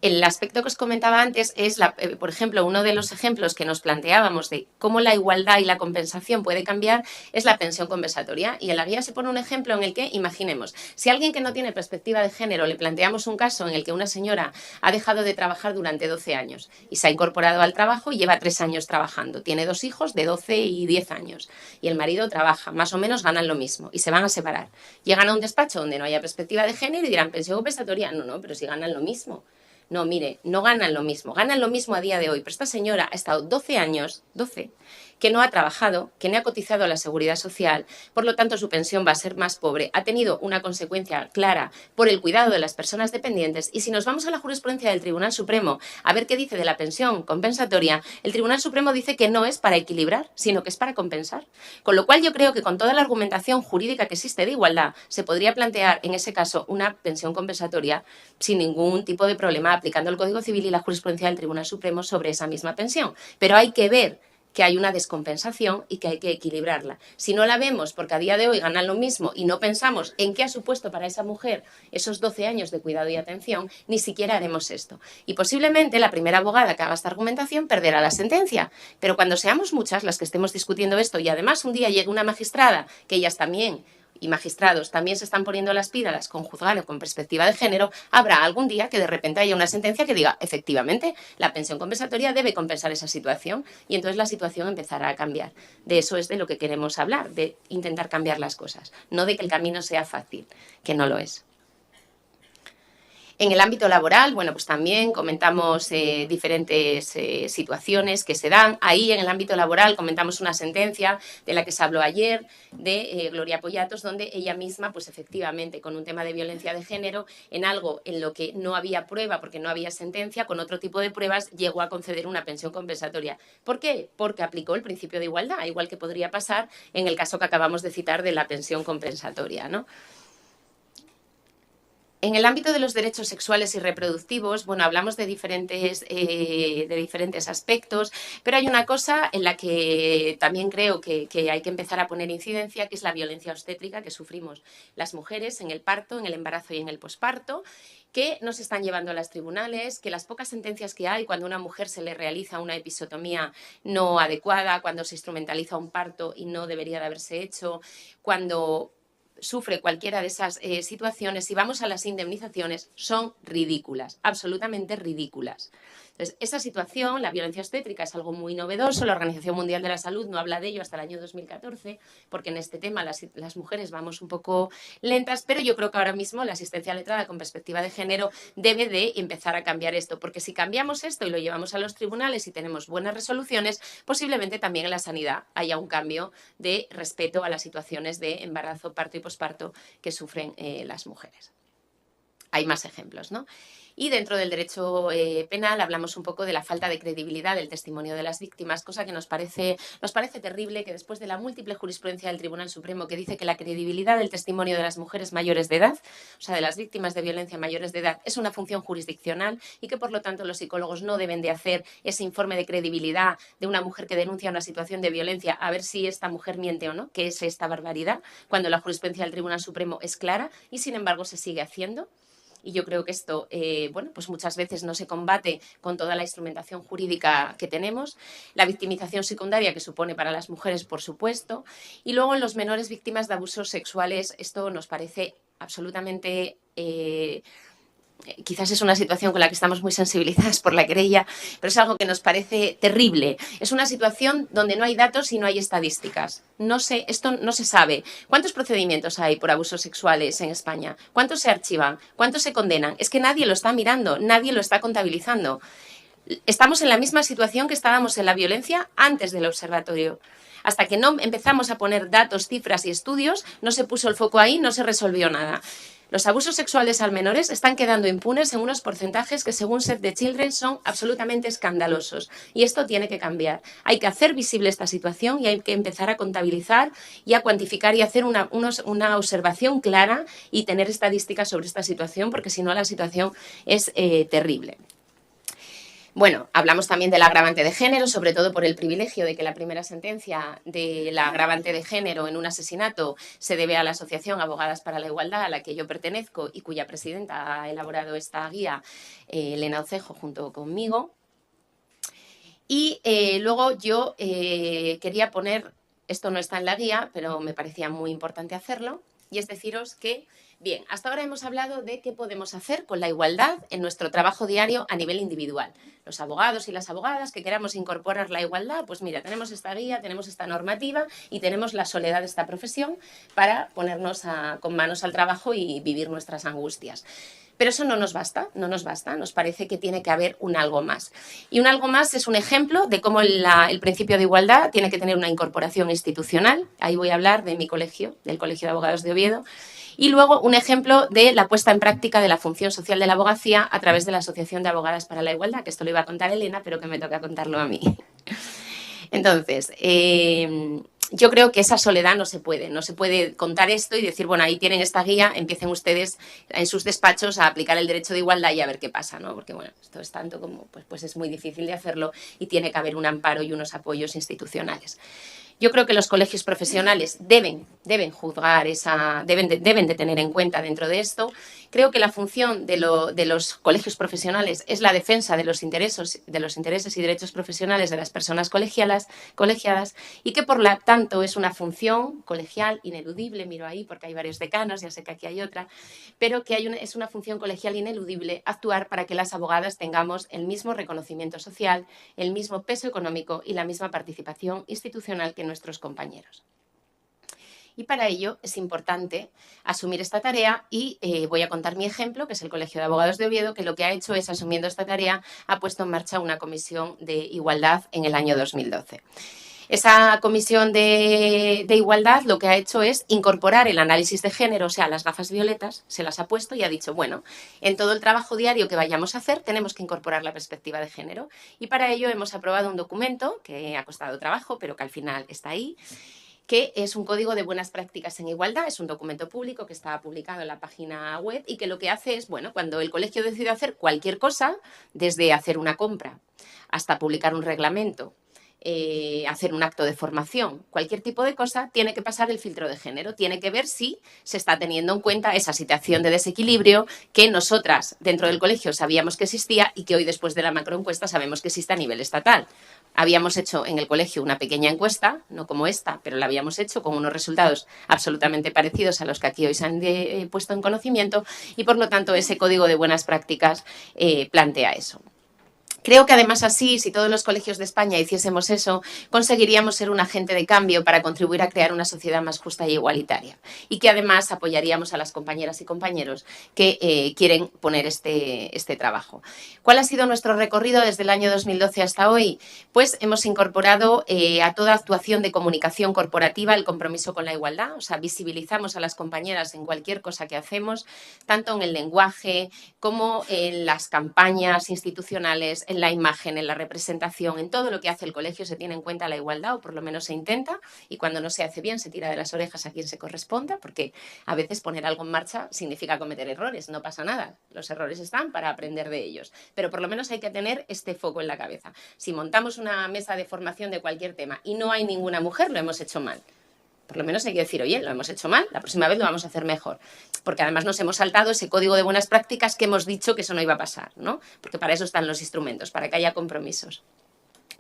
el aspecto que os comentaba antes es, por ejemplo, uno de los ejemplos que nos planteábamos de cómo la igualdad y la compensación puede cambiar es la pensión compensatoria. Y en la guía se pone un ejemplo en el que, imaginemos, si a alguien que no tiene perspectiva de género le planteamos un caso en el que una señora ha dejado de trabajar durante 12 años y se ha incorporado al trabajo y lleva 3 años trabajando, tiene 2 hijos de 12 y 10 años y el marido trabaja, más o menos ganan lo mismo y se van a separar. Llegan a un despacho donde no haya perspectiva de género y dirán, pensión compensatoria, no, pero si ganan lo mismo. No, mire, no ganan lo mismo a día de hoy, pero esta señora ha estado 12 años, que no ha trabajado, que no ha cotizado a la Seguridad Social, por lo tanto su pensión va a ser más pobre, ha tenido una consecuencia clara por el cuidado de las personas dependientes. Y si nos vamos a la jurisprudencia del Tribunal Supremo a ver qué dice de la pensión compensatoria, el Tribunal Supremo dice que no es para equilibrar, sino que es para compensar. Con lo cual yo creo que con toda la argumentación jurídica que existe de igualdad, se podría plantear en ese caso una pensión compensatoria sin ningún tipo de problema, aplicando el Código Civil y la jurisprudencia del Tribunal Supremo sobre esa misma pensión. Pero hay que ver que hay una descompensación y que hay que equilibrarla. Si no la vemos porque a día de hoy ganan lo mismo y no pensamos en qué ha supuesto para esa mujer esos 12 años de cuidado y atención, ni siquiera haremos esto. Y posiblemente la primera abogada que haga esta argumentación perderá la sentencia. Pero cuando seamos muchas las que estemos discutiendo esto y además un día llegue una magistrada, que ellas también y magistrados también se están poniendo las pilas con juzgar o con perspectiva de género, habrá algún día que de repente haya una sentencia que diga, efectivamente, la pensión compensatoria debe compensar esa situación y entonces la situación empezará a cambiar. De eso es de lo que queremos hablar, de intentar cambiar las cosas, no de que el camino sea fácil, que no lo es. En el ámbito laboral, bueno, pues también comentamos diferentes situaciones que se dan. Ahí, en el ámbito laboral, comentamos una sentencia de la que se habló ayer, de Gloria Pollatos, donde ella misma, pues efectivamente, con un tema de violencia de género, en algo en lo que no había prueba, porque no había sentencia, con otro tipo de pruebas, llegó a conceder una pensión compensatoria. ¿Por qué? Porque aplicó el principio de igualdad, igual que podría pasar en el caso que acabamos de citar de la pensión compensatoria, ¿no? En el ámbito de los derechos sexuales y reproductivos, bueno, hablamos de diferentes aspectos, pero hay una cosa en la que también creo que hay que empezar a poner incidencia, que es la violencia obstétrica que sufrimos las mujeres en el parto, en el embarazo y en el posparto, que nos están llevando a los tribunales, que las pocas sentencias que hay cuando a una mujer se le realiza una episiotomía no adecuada, cuando se instrumentaliza un parto y no debería de haberse hecho, cuando sufre cualquiera de esas situaciones, si vamos a las indemnizaciones, son ridículas, absolutamente ridículas. Entonces, esa situación, la violencia obstétrica, es algo muy novedoso. La Organización Mundial de la Salud no habla de ello hasta el año 2014, porque en este tema las mujeres vamos un poco lentas, pero yo creo que ahora mismo la asistencia letrada con perspectiva de género debe de empezar a cambiar esto, porque si cambiamos esto y lo llevamos a los tribunales y tenemos buenas resoluciones, posiblemente también en la sanidad haya un cambio de respeto a las situaciones de embarazo, parto y posparto que sufren las mujeres. Hay más ejemplos, ¿no? Y dentro del derecho penal hablamos un poco de la falta de credibilidad del testimonio de las víctimas, cosa que nos parece terrible, que después de la múltiple jurisprudencia del Tribunal Supremo que dice que la credibilidad del testimonio de las mujeres mayores de edad, o sea, de las víctimas de violencia mayores de edad, es una función jurisdiccional y que por lo tanto los psicólogos no deben de hacer ese informe de credibilidad de una mujer que denuncia una situación de violencia a ver si esta mujer miente o no, que es esta barbaridad, cuando la jurisprudencia del Tribunal Supremo es clara y sin embargo se sigue haciendo. Y yo creo que esto, bueno, pues muchas veces no se combate con toda la instrumentación jurídica que tenemos. La victimización secundaria que supone para las mujeres, por supuesto. Y luego en los menores víctimas de abusos sexuales, esto nos parece absolutamente... quizás es una situación con la que estamos muy sensibilizadas por la querella, pero es algo que nos parece terrible. Es una situación donde no hay datos y no hay estadísticas. Esto no se sabe. ¿Cuántos procedimientos hay por abusos sexuales en España? ¿Cuántos se archivan? ¿Cuántos se condenan? Es que nadie lo está mirando, nadie lo está contabilizando. Estamos en la misma situación que estábamos en la violencia antes del observatorio. Hasta que no empezamos a poner datos, cifras y estudios, no se puso el foco ahí, no se resolvió nada. Los abusos sexuales a menores están quedando impunes en unos porcentajes que, según Save the Children, son absolutamente escandalosos. Y esto tiene que cambiar. Hay que hacer visible esta situación y hay que empezar a contabilizar y a cuantificar y hacer una observación clara y tener estadísticas sobre esta situación, porque si no la situación es terrible. Bueno, hablamos también del agravante de género, sobre todo por el privilegio de que la primera sentencia del agravante de género en un asesinato se debe a la Asociación Abogadas para la Igualdad, a la que yo pertenezco y cuya presidenta ha elaborado esta guía, Elena Ocejo, junto conmigo. Y luego yo quería poner, esto no está en la guía, pero me parecía muy importante hacerlo, y es deciros que, bien, hasta ahora hemos hablado de qué podemos hacer con la igualdad en nuestro trabajo diario a nivel individual. Los abogados y las abogadas que queramos incorporar la igualdad, pues mira, tenemos esta guía, tenemos esta normativa y tenemos la soledad de esta profesión para ponernos con manos al trabajo y vivir nuestras angustias. Pero eso no nos basta, nos parece que tiene que haber un algo más. Y un algo más es un ejemplo de cómo el principio de igualdad tiene que tener una incorporación institucional. Ahí voy a hablar de mi colegio, del Colegio de Abogados de Oviedo. Y luego un ejemplo de la puesta en práctica de la función social de la abogacía a través de la Asociación de Abogadas para la Igualdad, que esto lo iba a contar Elena, pero que me toca contarlo a mí. Entonces, yo creo que esa soledad no se puede contar esto y decir, bueno, ahí tienen esta guía, empiecen ustedes en sus despachos a aplicar el derecho de igualdad y a ver qué pasa, ¿no? Porque, bueno, esto es tanto como, pues es muy difícil de hacerlo y tiene que haber un amparo y unos apoyos institucionales. Yo creo que los colegios profesionales deben juzgar deben de tener en cuenta dentro de esto. Creo que la función de los colegios profesionales es la defensa de los intereses y derechos profesionales de las personas colegiadas y que por lo tanto es una función colegial ineludible, miro ahí porque hay varios decanos, ya sé que aquí hay otra, pero que es una función colegial ineludible actuar para que las abogadas tengamos el mismo reconocimiento social, el mismo peso económico y la misma participación institucional que nuestros compañeros. Y para ello es importante asumir esta tarea y voy a contar mi ejemplo, que es el Colegio de Abogados de Oviedo, que lo que ha hecho es, asumiendo esta tarea, ha puesto en marcha una comisión de igualdad en el año 2012. Esa comisión de igualdad lo que ha hecho es incorporar el análisis de género, o sea, las gafas violetas, se las ha puesto y ha dicho, bueno, en todo el trabajo diario que vayamos a hacer tenemos que incorporar la perspectiva de género. Y para ello hemos aprobado un documento que ha costado trabajo, pero que al final está ahí, que es un código de buenas prácticas en igualdad, es un documento público que está publicado en la página web y que lo que hace es, bueno, cuando el colegio decide hacer cualquier cosa, desde hacer una compra hasta publicar un reglamento, hacer un acto de formación, cualquier tipo de cosa, tiene que pasar el filtro de género, tiene que ver si se está teniendo en cuenta esa situación de desequilibrio que nosotras dentro del colegio sabíamos que existía y que hoy después de la macroencuesta sabemos que existe a nivel estatal. Habíamos hecho en el colegio una pequeña encuesta, no como esta, pero la habíamos hecho con unos resultados absolutamente parecidos a los que aquí hoy se han puesto en conocimiento y por lo tanto ese código de buenas prácticas plantea eso. Creo que además así, si todos los colegios de España hiciésemos eso, conseguiríamos ser un agente de cambio para contribuir a crear una sociedad más justa y igualitaria. Y que además apoyaríamos a las compañeras y compañeros que quieren poner este trabajo. ¿Cuál ha sido nuestro recorrido desde el año 2012 hasta hoy? Pues hemos incorporado a toda actuación de comunicación corporativa el compromiso con la igualdad. O sea, visibilizamos a las compañeras en cualquier cosa que hacemos, tanto en el lenguaje como en las campañas institucionales, en la imagen, en la representación, en todo lo que hace el colegio se tiene en cuenta la igualdad, o por lo menos se intenta, y cuando no se hace bien se tira de las orejas a quien se corresponda, porque a veces poner algo en marcha significa cometer errores, no pasa nada, los errores están para aprender de ellos, pero por lo menos hay que tener este foco en la cabeza. Si montamos una mesa de formación de cualquier tema y no hay ninguna mujer, lo hemos hecho mal. Por lo menos hay que decir, oye, lo hemos hecho mal, la próxima vez lo vamos a hacer mejor. Porque además nos hemos saltado ese código de buenas prácticas que hemos dicho que eso no iba a pasar, ¿no? Porque para eso están los instrumentos, para que haya compromisos.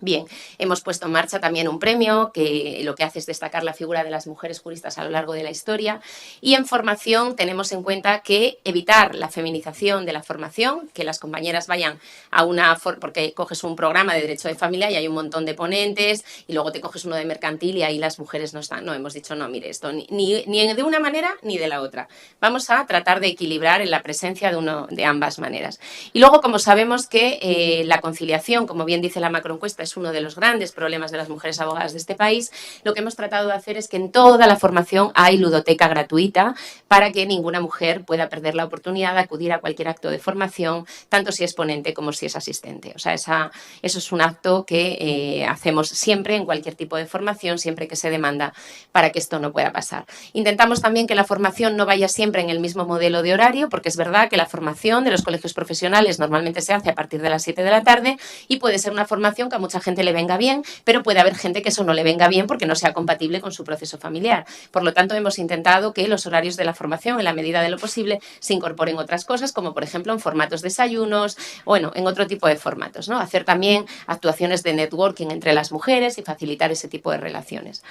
Bien, hemos puesto en marcha también un premio que lo que hace es destacar la figura de las mujeres juristas a lo largo de la historia y en formación tenemos en cuenta que evitar la feminización de la formación, que las compañeras vayan a porque coges un programa de derecho de familia y hay un montón de ponentes y luego te coges uno de mercantil y ahí las mujeres no están. No, hemos dicho, no, mire, esto ni de una manera ni de la otra. Vamos a tratar de equilibrar en la presencia de ambas maneras. Y luego, como sabemos que la conciliación, como bien dice la macroencuesta, es uno de los grandes problemas de las mujeres abogadas de este país, lo que hemos tratado de hacer es que en toda la formación hay ludoteca gratuita para que ninguna mujer pueda perder la oportunidad de acudir a cualquier acto de formación, tanto si es ponente como si es asistente. O sea, eso es un acto que hacemos siempre en cualquier tipo de formación, siempre que se demanda para que esto no pueda pasar. Intentamos también que la formación no vaya siempre en el mismo modelo de horario, porque es verdad que la formación de los colegios profesionales normalmente se hace a partir de las 7 de la tarde y puede ser una formación que a mucha gente le venga bien, pero puede haber gente que eso no le venga bien porque no sea compatible con su proceso familiar. Por lo tanto, hemos intentado que los horarios de la formación, en la medida de lo posible, se incorporen otras cosas, como por ejemplo en formatos desayunos, bueno, en otro tipo de formatos, ¿no? Hacer también actuaciones de networking entre las mujeres y facilitar ese tipo de relaciones.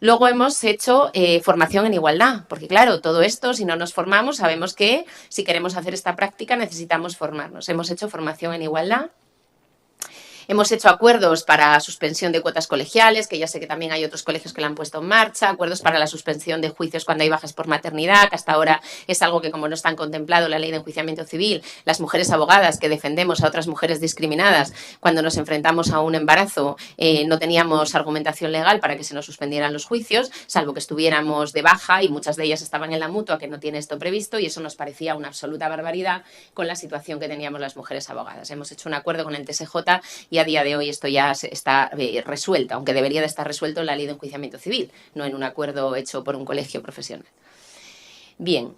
Luego hemos hecho formación en igualdad, porque claro, todo esto, si no nos formamos, sabemos que si queremos hacer esta práctica necesitamos formarnos. Hemos hecho formación en igualdad. Hemos hecho acuerdos para suspensión de cuotas colegiales, que ya sé que también hay otros colegios que la han puesto en marcha, acuerdos para la suspensión de juicios cuando hay bajas por maternidad, que hasta ahora es algo que como no están contemplado en la ley de enjuiciamiento civil, las mujeres abogadas que defendemos a otras mujeres discriminadas cuando nos enfrentamos a un embarazo no teníamos argumentación legal para que se nos suspendieran los juicios, salvo que estuviéramos de baja y muchas de ellas estaban en la mutua que no tiene esto previsto y eso nos parecía una absoluta barbaridad con la situación que teníamos las mujeres abogadas. Hemos hecho un acuerdo con el TSJ y a día de hoy esto ya está resuelto, aunque debería de estar resuelto en la ley de enjuiciamiento civil, no en un acuerdo hecho por un colegio profesional. Bien.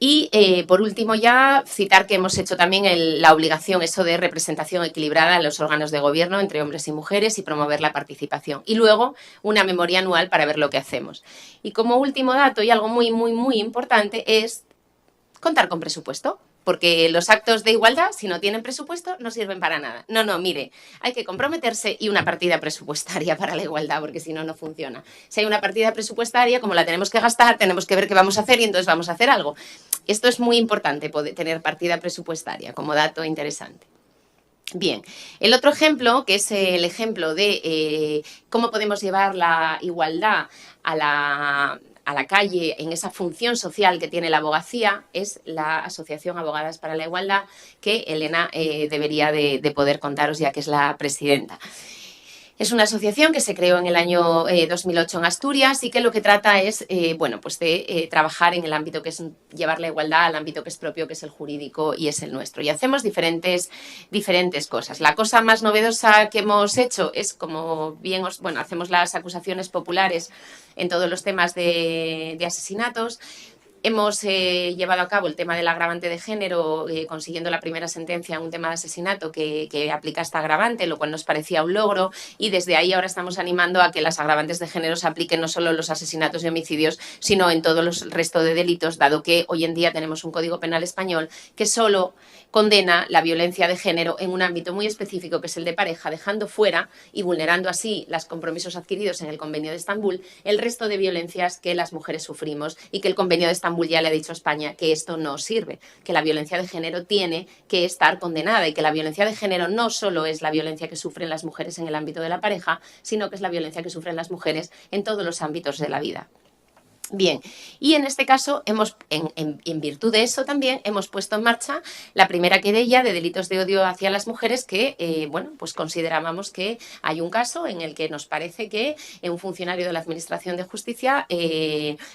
Y por último ya citar que hemos hecho también la obligación eso de representación equilibrada en los órganos de gobierno entre hombres y mujeres y promover la participación. Y luego una memoria anual para ver lo que hacemos. Y como último dato y algo muy, muy, muy importante es contar con presupuesto. Porque los actos de igualdad, si no tienen presupuesto, no sirven para nada. No, mire, hay que comprometerse y una partida presupuestaria para la igualdad, porque si no, no funciona. Si hay una partida presupuestaria, como la tenemos que gastar, tenemos que ver qué vamos a hacer y entonces vamos a hacer algo. Esto es muy importante, poder tener partida presupuestaria, como dato interesante. Bien, el otro ejemplo, que es el ejemplo de cómo podemos llevar la igualdad a a la calle en esa función social que tiene la abogacía es la Asociación Abogadas para la Igualdad, que Elena debería de poder contaros, ya que es la presidenta. Es una asociación que se creó en el año 2008 en Asturias y que lo que trata es bueno, pues de trabajar en el ámbito que es llevar la igualdad al ámbito que es propio, que es el jurídico y es el nuestro. Y hacemos diferentes cosas. La cosa más novedosa que hemos hecho es, como bien bueno, hacemos las acusaciones populares en todos los temas de asesinatos. Hemos llevado a cabo el tema del agravante de género, consiguiendo la primera sentencia en un tema de asesinato que aplica esta agravante, lo cual nos parecía un logro, y desde ahí ahora estamos animando a que las agravantes de género se apliquen no solo en los asesinatos y homicidios, sino en todo el resto de delitos, dado que hoy en día tenemos un Código Penal español que solo condena la violencia de género en un ámbito muy específico, que es el de pareja, dejando fuera y vulnerando así los compromisos adquiridos en el Convenio de Estambul, el resto de violencias que las mujeres sufrimos, y que el Convenio de Estambul ya le ha dicho a España que esto no sirve, que la violencia de género tiene que estar condenada, y que la violencia de género no solo es la violencia que sufren las mujeres en el ámbito de la pareja, sino que es la violencia que sufren las mujeres en todos los ámbitos de la vida. Bien, y en este caso, en virtud de eso también, hemos puesto en marcha la primera querella de delitos de odio hacia las mujeres que, bueno, pues considerábamos que hay un caso en el que nos parece que un funcionario de la Administración de Justicia,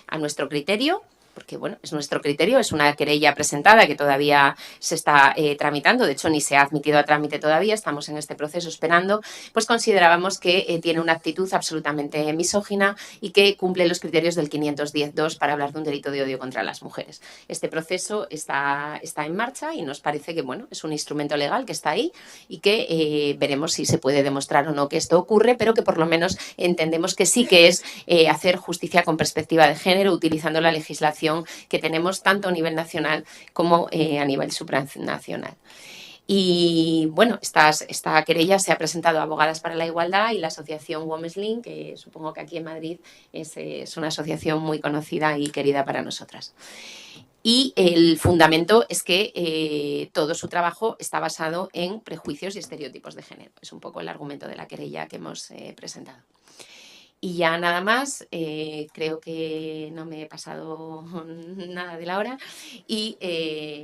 a nuestro criterio, porque bueno, es nuestro criterio, es una querella presentada que todavía se está tramitando, de hecho ni se ha admitido a trámite todavía, estamos en este proceso esperando, pues considerábamos que tiene una actitud absolutamente misógina y que cumple los criterios del 510.2 para hablar de un delito de odio contra las mujeres. Este proceso está en marcha y nos parece que bueno, es un instrumento legal que está ahí y que veremos si se puede demostrar o no que esto ocurre, pero que por lo menos entendemos que sí que es hacer justicia con perspectiva de género, utilizando la legislación que tenemos tanto a nivel nacional como a nivel supranacional. Y bueno, esta querella se ha presentado a Abogadas para la Igualdad y la asociación Women's Link, que supongo que aquí en Madrid es una asociación muy conocida y querida para nosotras. Y el fundamento es que todo su trabajo está basado en prejuicios y estereotipos de género. Es un poco el argumento de la querella que hemos presentado. Y ya nada más, creo que no me he pasado nada de la hora y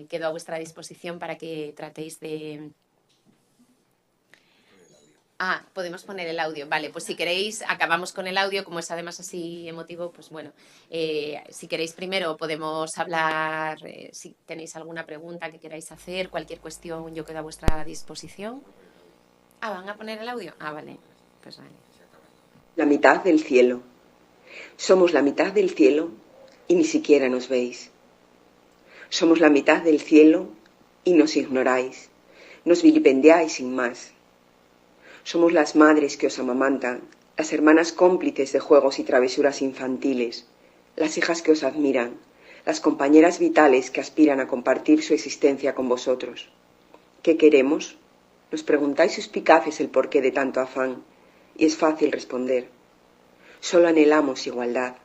quedo a vuestra disposición para que tratéis de... podemos poner el audio. Vale, pues si queréis, acabamos con el audio, como es además así emotivo, pues bueno, si queréis primero podemos hablar, si tenéis alguna pregunta que queráis hacer, cualquier cuestión, yo quedo a vuestra disposición. ¿Van a poner el audio? Vale, pues vale. La mitad del cielo. Somos la mitad del cielo y ni siquiera nos veis. Somos la mitad del cielo y nos ignoráis, nos vilipendiáis sin más. Somos las madres que os amamantan, las hermanas cómplices de juegos y travesuras infantiles, las hijas que os admiran, las compañeras vitales que aspiran a compartir su existencia con vosotros. ¿Qué queremos? Nos preguntáis suspicaces el porqué de tanto afán, y es fácil responder. Solo anhelamos igualdad,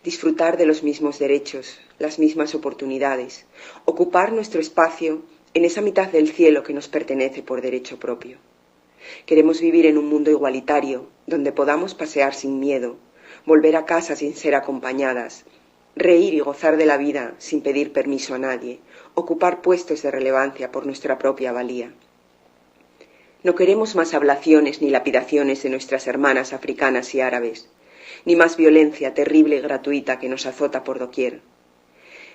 disfrutar de los mismos derechos, las mismas oportunidades, ocupar nuestro espacio en esa mitad del cielo que nos pertenece por derecho propio. Queremos vivir en un mundo igualitario, donde podamos pasear sin miedo, volver a casa sin ser acompañadas, reír y gozar de la vida sin pedir permiso a nadie, ocupar puestos de relevancia por nuestra propia valía. No queremos más ablaciones ni lapidaciones de nuestras hermanas africanas y árabes, ni más violencia terrible y gratuita que nos azota por doquier.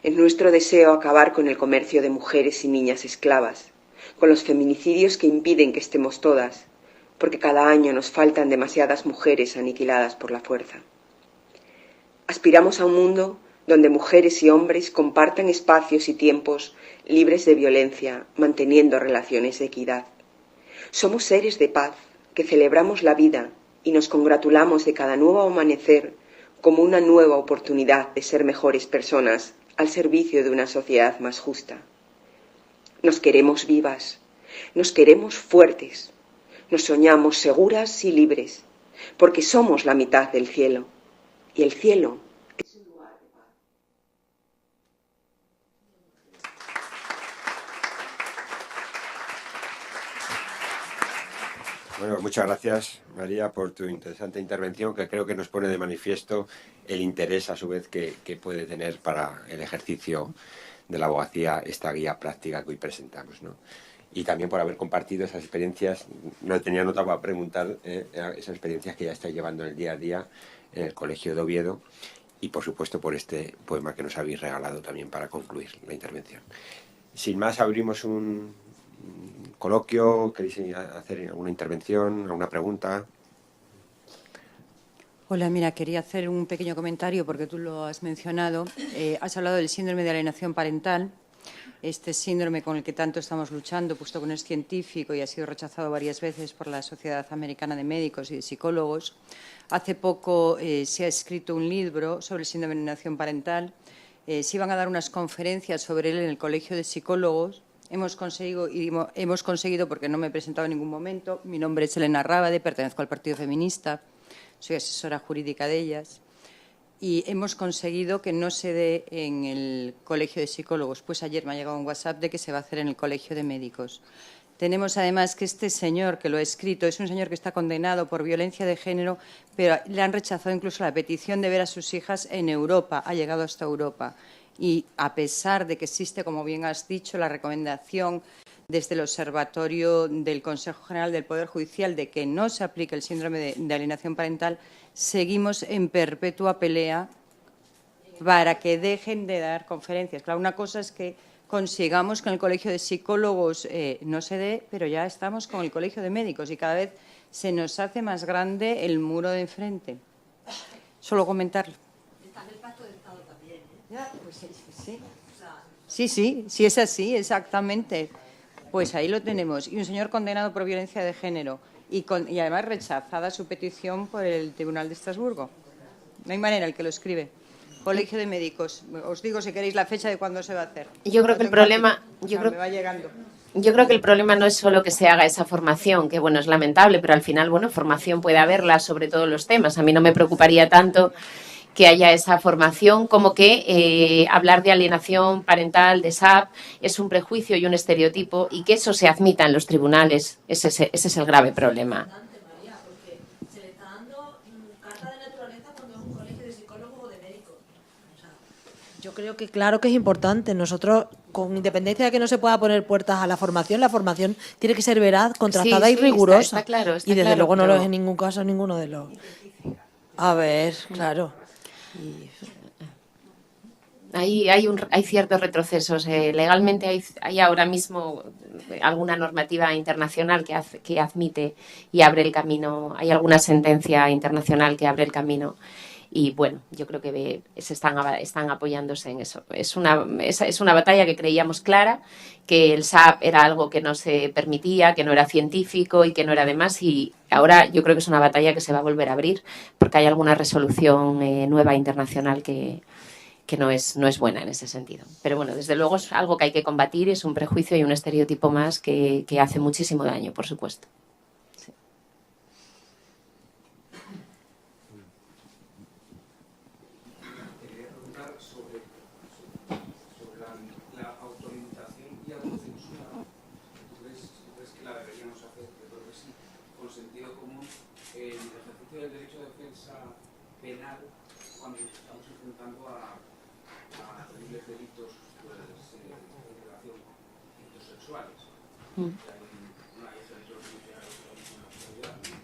Es nuestro deseo acabar con el comercio de mujeres y niñas esclavas, con los feminicidios que impiden que estemos todas, porque cada año nos faltan demasiadas mujeres aniquiladas por la fuerza. Aspiramos a un mundo donde mujeres y hombres compartan espacios y tiempos libres de violencia, manteniendo relaciones de equidad. Somos seres de paz, que celebramos la vida y nos congratulamos de cada nuevo amanecer como una nueva oportunidad de ser mejores personas al servicio de una sociedad más justa. Nos queremos vivas, nos queremos fuertes, nos soñamos seguras y libres, porque somos la mitad del cielo, y el cielo es un lugar de paz. Bueno, muchas gracias, María, por tu interesante intervención, que creo que nos pone de manifiesto el interés, a su vez, que puede tener para el ejercicio de la abogacía esta guía práctica que hoy presentamos, ¿no? Y también por haber compartido esas experiencias. No tenía nota para preguntar esas experiencias que ya estáis llevando en el día a día en el Colegio de Oviedo, y por supuesto por este poema que nos habéis regalado también para concluir la intervención. Sin más, abrimos un coloquio. ¿Queréis hacer alguna intervención, alguna pregunta? Hola, mira, quería hacer un pequeño comentario porque tú lo has mencionado. Has hablado del síndrome de alienación parental, este síndrome con el que tanto estamos luchando, puesto que no es científico y ha sido rechazado varias veces por la Sociedad Americana de Médicos y de Psicólogos. Hace poco se ha escrito un libro sobre el síndrome de alienación parental. Se iban a dar unas conferencias sobre él en el Colegio de Psicólogos. Hemos conseguido, porque no me he presentado en ningún momento, mi nombre es Elena Rábade, pertenezco al Partido Feminista, soy asesora jurídica de ellas, y hemos conseguido que no se dé en el Colegio de Psicólogos. Pues ayer me ha llegado un WhatsApp de que se va a hacer en el Colegio de Médicos. Tenemos además que este señor que lo ha escrito es un señor que está condenado por violencia de género, pero le han rechazado incluso la petición de ver a sus hijas en Europa, ha llegado hasta Europa. Y a pesar de que existe, como bien has dicho, la recomendación desde el Observatorio del Consejo General del Poder Judicial de que no se aplique el síndrome de alienación parental, seguimos en perpetua pelea para que dejen de dar conferencias. Claro, una cosa es que consigamos que en el Colegio de Psicólogos no se dé, pero ya estamos con el Colegio de Médicos y cada vez se nos hace más grande el muro de enfrente. Solo comentarlo. Está en el Pacto de Estado también, ¿eh? Ya, pues sí. Sí, es así, exactamente. Pues ahí lo tenemos. Y un señor condenado por violencia de género y además rechazada su petición por el Tribunal de Estrasburgo. No hay manera, el que lo escribe. Colegio de Médicos. Os digo si queréis la fecha de cuándo se va a hacer. Yo creo que el problema... me va llegando. Yo creo que el problema no es solo que se haga esa formación, que bueno, es lamentable, pero al final, bueno, formación puede haberla sobre todos los temas. A mí no me preocuparía tanto que haya esa formación como que hablar de alienación parental, de SAP, es un prejuicio y un estereotipo y que eso se admita en los tribunales. Ese es el grave problema. María, porque se le está dando carta de naturaleza cuando es un colegio de psicólogos o de médicos. O sea, yo creo que claro que es importante. Nosotros, con independencia de que no se pueda poner puertas a la formación tiene que ser veraz, contrastada y rigurosa. Está claro, y desde luego no pero... lo es en ningún caso ninguno de los... A ver, claro. Hay ciertos retrocesos. Legalmente hay ahora mismo alguna normativa internacional que admite y abre el camino. Hay alguna sentencia internacional que abre el camino. Y bueno, yo creo que están apoyándose en eso. Es una batalla que creíamos clara, que el SAP era algo que no se permitía, que no era científico y que no era demás. Y ahora yo creo que es una batalla que se va a volver a abrir porque hay alguna resolución nueva internacional que no es buena en ese sentido. Pero bueno, desde luego es algo que hay que combatir, es un prejuicio y un estereotipo más que hace muchísimo daño, por supuesto. Sí. Quería preguntar sobre la autolimitación y autocensura. ¿Tú crees que la deberíamos hacer? Yo creo que sí, con sentido común, el ejercicio del derecho de defensa penal cuando estamos enfrentando a terribles delitos en relación con delitos sexuales. Hay ejemplos nucleares en la actualidad, ¿no?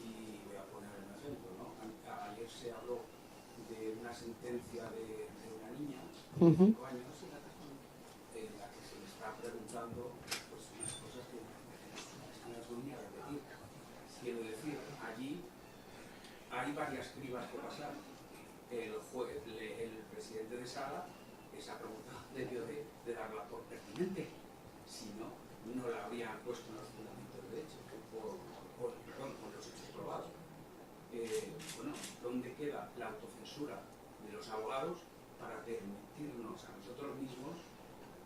Y voy a poner un ejemplo, ¿no? Ayer se habló de una sentencia de una niña de 5 años en la que se le está preguntando pues, unas cosas que no las voy a repetir. Quiero decir, allí hay varias cribas que pasar. El presidente de sala, esa pregunta debió de darla por pertinente. Si no, no la habrían puesto en los fundamentos de hecho, con los hechos probados. Bueno, ¿dónde queda la autocensura de los abogados para permitirnos a nosotros mismos,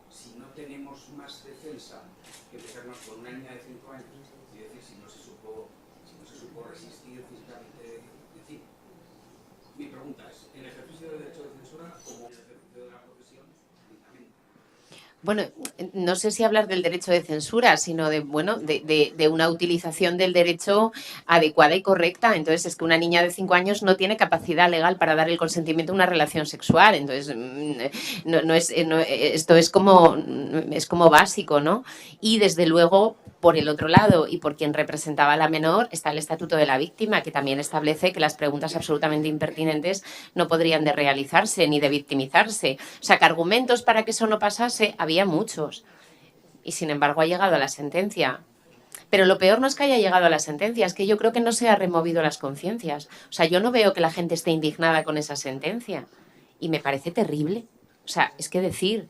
si no tenemos más defensa que meternos con una niña de 5 años y decir si no se supo resistir físicamente? Decir, mi pregunta es, ¿el ejercicio del derecho de censura como el ejercicio de la profesión? Bueno, no sé si hablar del derecho de censura, sino de, bueno, de una utilización del derecho adecuada y correcta. Entonces, es que una niña de 5 años no tiene capacidad legal para dar el consentimiento a una relación sexual. Entonces, esto es como básico, ¿no? Y desde luego, por el otro lado, y por quien representaba a la menor, está el Estatuto de la Víctima, que también establece que las preguntas absolutamente impertinentes no podrían de realizarse ni de victimizarse. O sea, que argumentos para que eso no pasase había muchos. Y sin embargo ha llegado a la sentencia. Pero lo peor no es que haya llegado a la sentencia, es que yo creo que no se ha removido las conciencias. O sea, yo no veo que la gente esté indignada con esa sentencia. Y me parece terrible. O sea, es que decir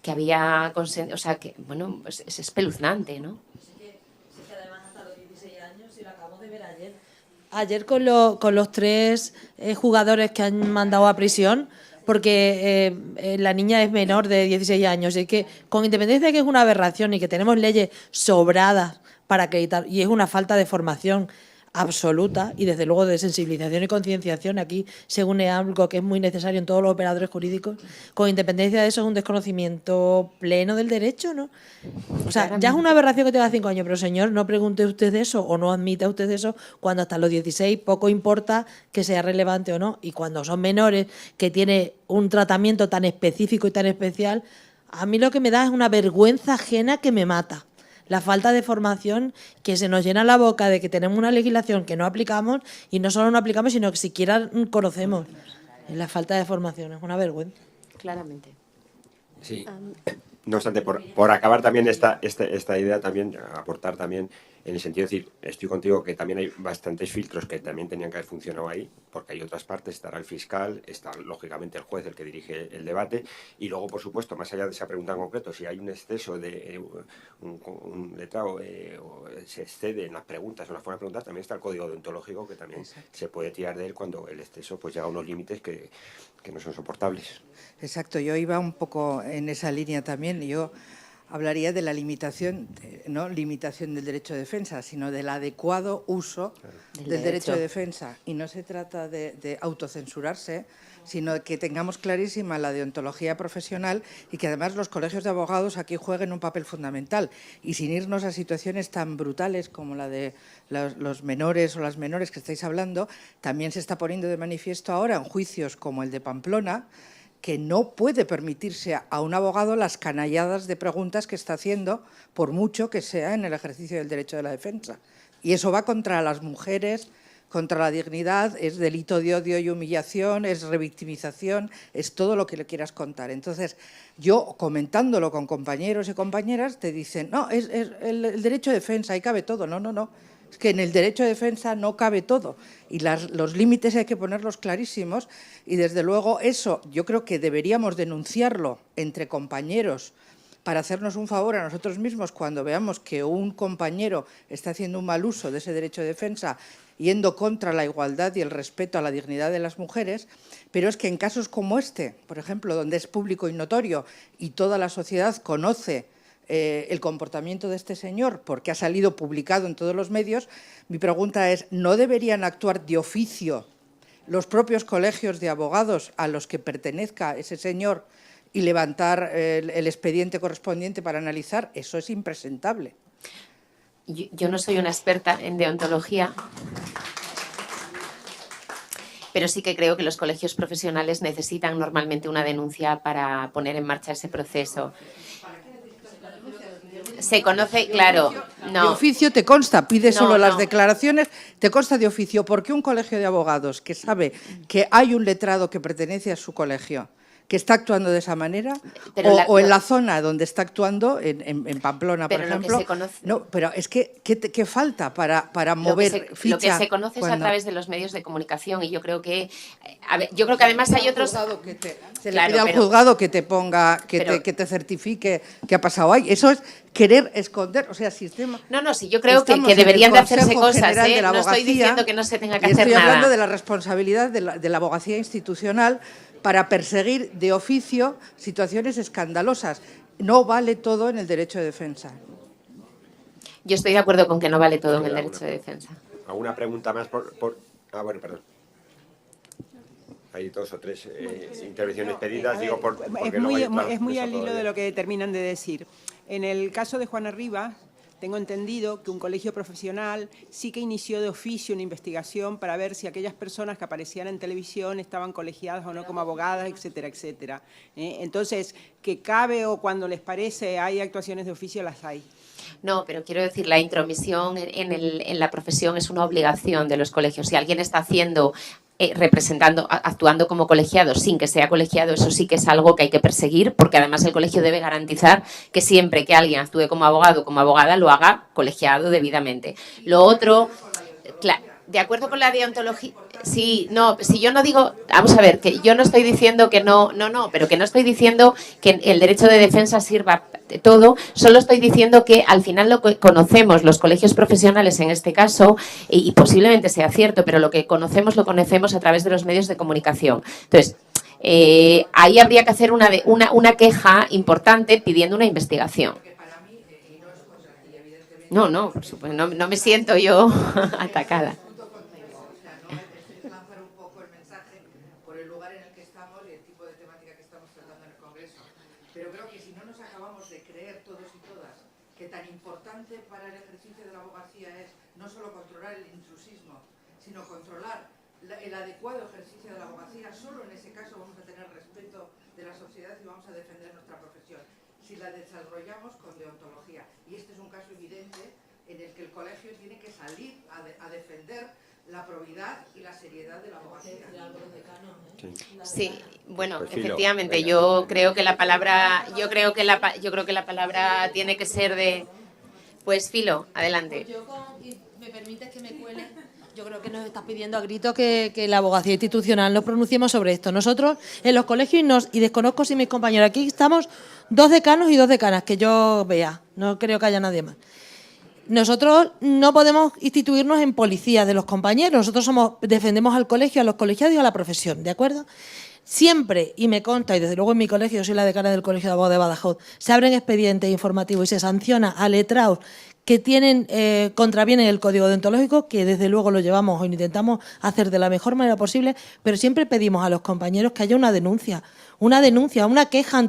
que había... O sea, que, bueno, pues es espeluznante, ¿no? Sí que además hasta los 16 años, y lo acabamos de ver ayer. Ayer con los 3 jugadores que han mandado a prisión, porque la niña es menor de 16 años. Y que, con independencia de que es una aberración y que tenemos leyes sobradas para acreditar, y es una falta de formación absoluta y desde luego de sensibilización y concienciación, aquí se une algo que es muy necesario en todos los operadores jurídicos, con independencia de eso es un desconocimiento pleno del derecho, ¿no? O sea, ya es una aberración que tenga 5 años, pero señor, no pregunte usted eso o no admita usted eso cuando hasta los 16 poco importa que sea relevante o no. Y cuando son menores, que tiene un tratamiento tan específico y tan especial, a mí lo que me da es una vergüenza ajena que me mata. La falta de formación, que se nos llena la boca de que tenemos una legislación que no aplicamos, y no solo no aplicamos, sino que siquiera conocemos. Es la falta de formación, es una vergüenza. Claramente. Sí. No obstante, por acabar también esta idea, también aportar también en el sentido de decir, estoy contigo que también hay bastantes filtros que también tenían que haber funcionado ahí, porque hay otras partes, estará el fiscal, está lógicamente el juez, el que dirige el debate, y luego, por supuesto, más allá de esa pregunta en concreto, si hay un exceso de un letrado o se excede en las preguntas o en la forma de preguntar, también está el código deontológico, que también se puede tirar de él cuando el exceso pues llega a unos límites que no son soportables. Exacto, yo iba un poco en esa línea también. Yo hablaría de la limitación, no limitación del derecho de defensa, sino del adecuado uso del derecho de defensa. Y no se trata de autocensurarse, sino que tengamos clarísima la deontología profesional y que además los colegios de abogados aquí jueguen un papel fundamental. Y sin irnos a situaciones tan brutales como la de los menores o las menores que estáis hablando, también se está poniendo de manifiesto ahora en juicios como el de Pamplona, que no puede permitirse a un abogado las canalladas de preguntas que está haciendo, por mucho que sea en el ejercicio del derecho de la defensa. Y eso va contra las mujeres, contra la dignidad, es delito de odio y humillación, es revictimización, es todo lo que le quieras contar. Entonces, yo comentándolo con compañeros y compañeras, te dicen, no, es el derecho de defensa, ahí cabe todo. No, no, no. Es que en el derecho de defensa no cabe todo y los límites hay que ponerlos clarísimos y, desde luego, eso yo creo que deberíamos denunciarlo entre compañeros para hacernos un favor a nosotros mismos cuando veamos que un compañero está haciendo un mal uso de ese derecho de defensa, yendo contra la igualdad y el respeto a la dignidad de las mujeres, pero es que en casos como este, por ejemplo, donde es público y notorio y toda la sociedad conoce el comportamiento de este señor, porque ha salido publicado en todos los medios, mi pregunta es, ¿no deberían actuar de oficio los propios colegios de abogados a los que pertenezca ese señor y levantar el expediente correspondiente para analizar? Eso es impresentable. Yo no soy una experta en deontología, pero sí que creo que los colegios profesionales necesitan normalmente una denuncia para poner en marcha ese proceso. Se conoce, claro, no. De oficio te consta, pide solo las declaraciones, te consta de oficio, porque un colegio de abogados que sabe que hay un letrado que pertenece a su colegio, que está actuando de esa manera, o en la zona donde está actuando, en Pamplona, por ejemplo. No, pero es que, ¿qué falta para mover ficha? Lo que se conoce es a través de los medios de comunicación, y yo creo que además hay otros... Se le pide al juzgado que te ponga, que te certifique que ha pasado ahí. Eso es querer esconder, o sea, sistema... No, sí, yo creo que deberían de hacerse cosas, ¿eh? No estoy diciendo que no se tenga que hacer nada. Estoy hablando de la responsabilidad de la abogacía institucional para perseguir de oficio situaciones escandalosas. No vale todo en el derecho de defensa. Yo estoy de acuerdo con que no vale todo en el derecho de defensa. ¿Alguna pregunta más? Bueno, perdón. hay 2 o 3 intervenciones pedidas, digo, porque es muy al hilo de lo que terminan de decir. En el caso de Juana Rivas, tengo entendido que un colegio profesional sí que inició de oficio una investigación para ver si aquellas personas que aparecían en televisión estaban colegiadas o no como abogadas, etcétera, etcétera. Entonces, que cabe o cuando les parece hay actuaciones de oficio, las hay. No, pero quiero decir, la intromisión en la profesión es una obligación de los colegios. Si alguien está haciendo, actuando como colegiado sin que sea colegiado, eso sí que es algo que hay que perseguir, porque además el colegio debe garantizar que siempre que alguien actúe como abogado o como abogada lo haga colegiado debidamente. Lo otro, de acuerdo con la deontología, sí, no, si yo no digo, vamos a ver, que yo no estoy diciendo que no, pero que no estoy diciendo que el derecho de defensa sirva de todo, solo estoy diciendo que al final lo que conocemos los colegios profesionales en este caso, y posiblemente sea cierto, pero lo que conocemos lo conocemos a través de los medios de comunicación. Entonces, ahí habría que hacer una queja importante pidiendo una investigación. No, por supuesto, no me siento yo atacada. Pero creo que si no nos acabamos de creer todos y todas que tan importante para el ejercicio de la abogacía es no solo controlar el intrusismo, sino controlar el adecuado ejercicio de la abogacía, solo en ese caso vamos a tener respeto de la sociedad y vamos a defender nuestra profesión, si la desarrollamos con deontología. Y este es un caso evidente en el que el colegio tiene que salir a defender la probidad y la seriedad de la abogacía. Sí, bueno, pues Filo, efectivamente, venga. yo creo que la palabra tiene que ser de, pues Filo, adelante. Y me permites que me cuele. Yo creo que nos estás pidiendo a gritos que la abogacía institucional nos pronunciemos sobre esto. Nosotros en los colegios, y desconozco si mis compañeros aquí estamos 2 decanos y 2 decanas, que yo vea, no creo que haya nadie más. Nosotros no podemos instituirnos en policías de los compañeros, nosotros defendemos al colegio, a los colegiados y a la profesión, ¿de acuerdo? Siempre, y me consta, y desde luego en mi colegio, yo soy la decana del Colegio de Abogados de Badajoz, se abren expedientes informativos y se sanciona a letrados que contravienen el código deontológico, que desde luego lo llevamos o intentamos hacer de la mejor manera posible, pero siempre pedimos a los compañeros que haya una denuncia, una queja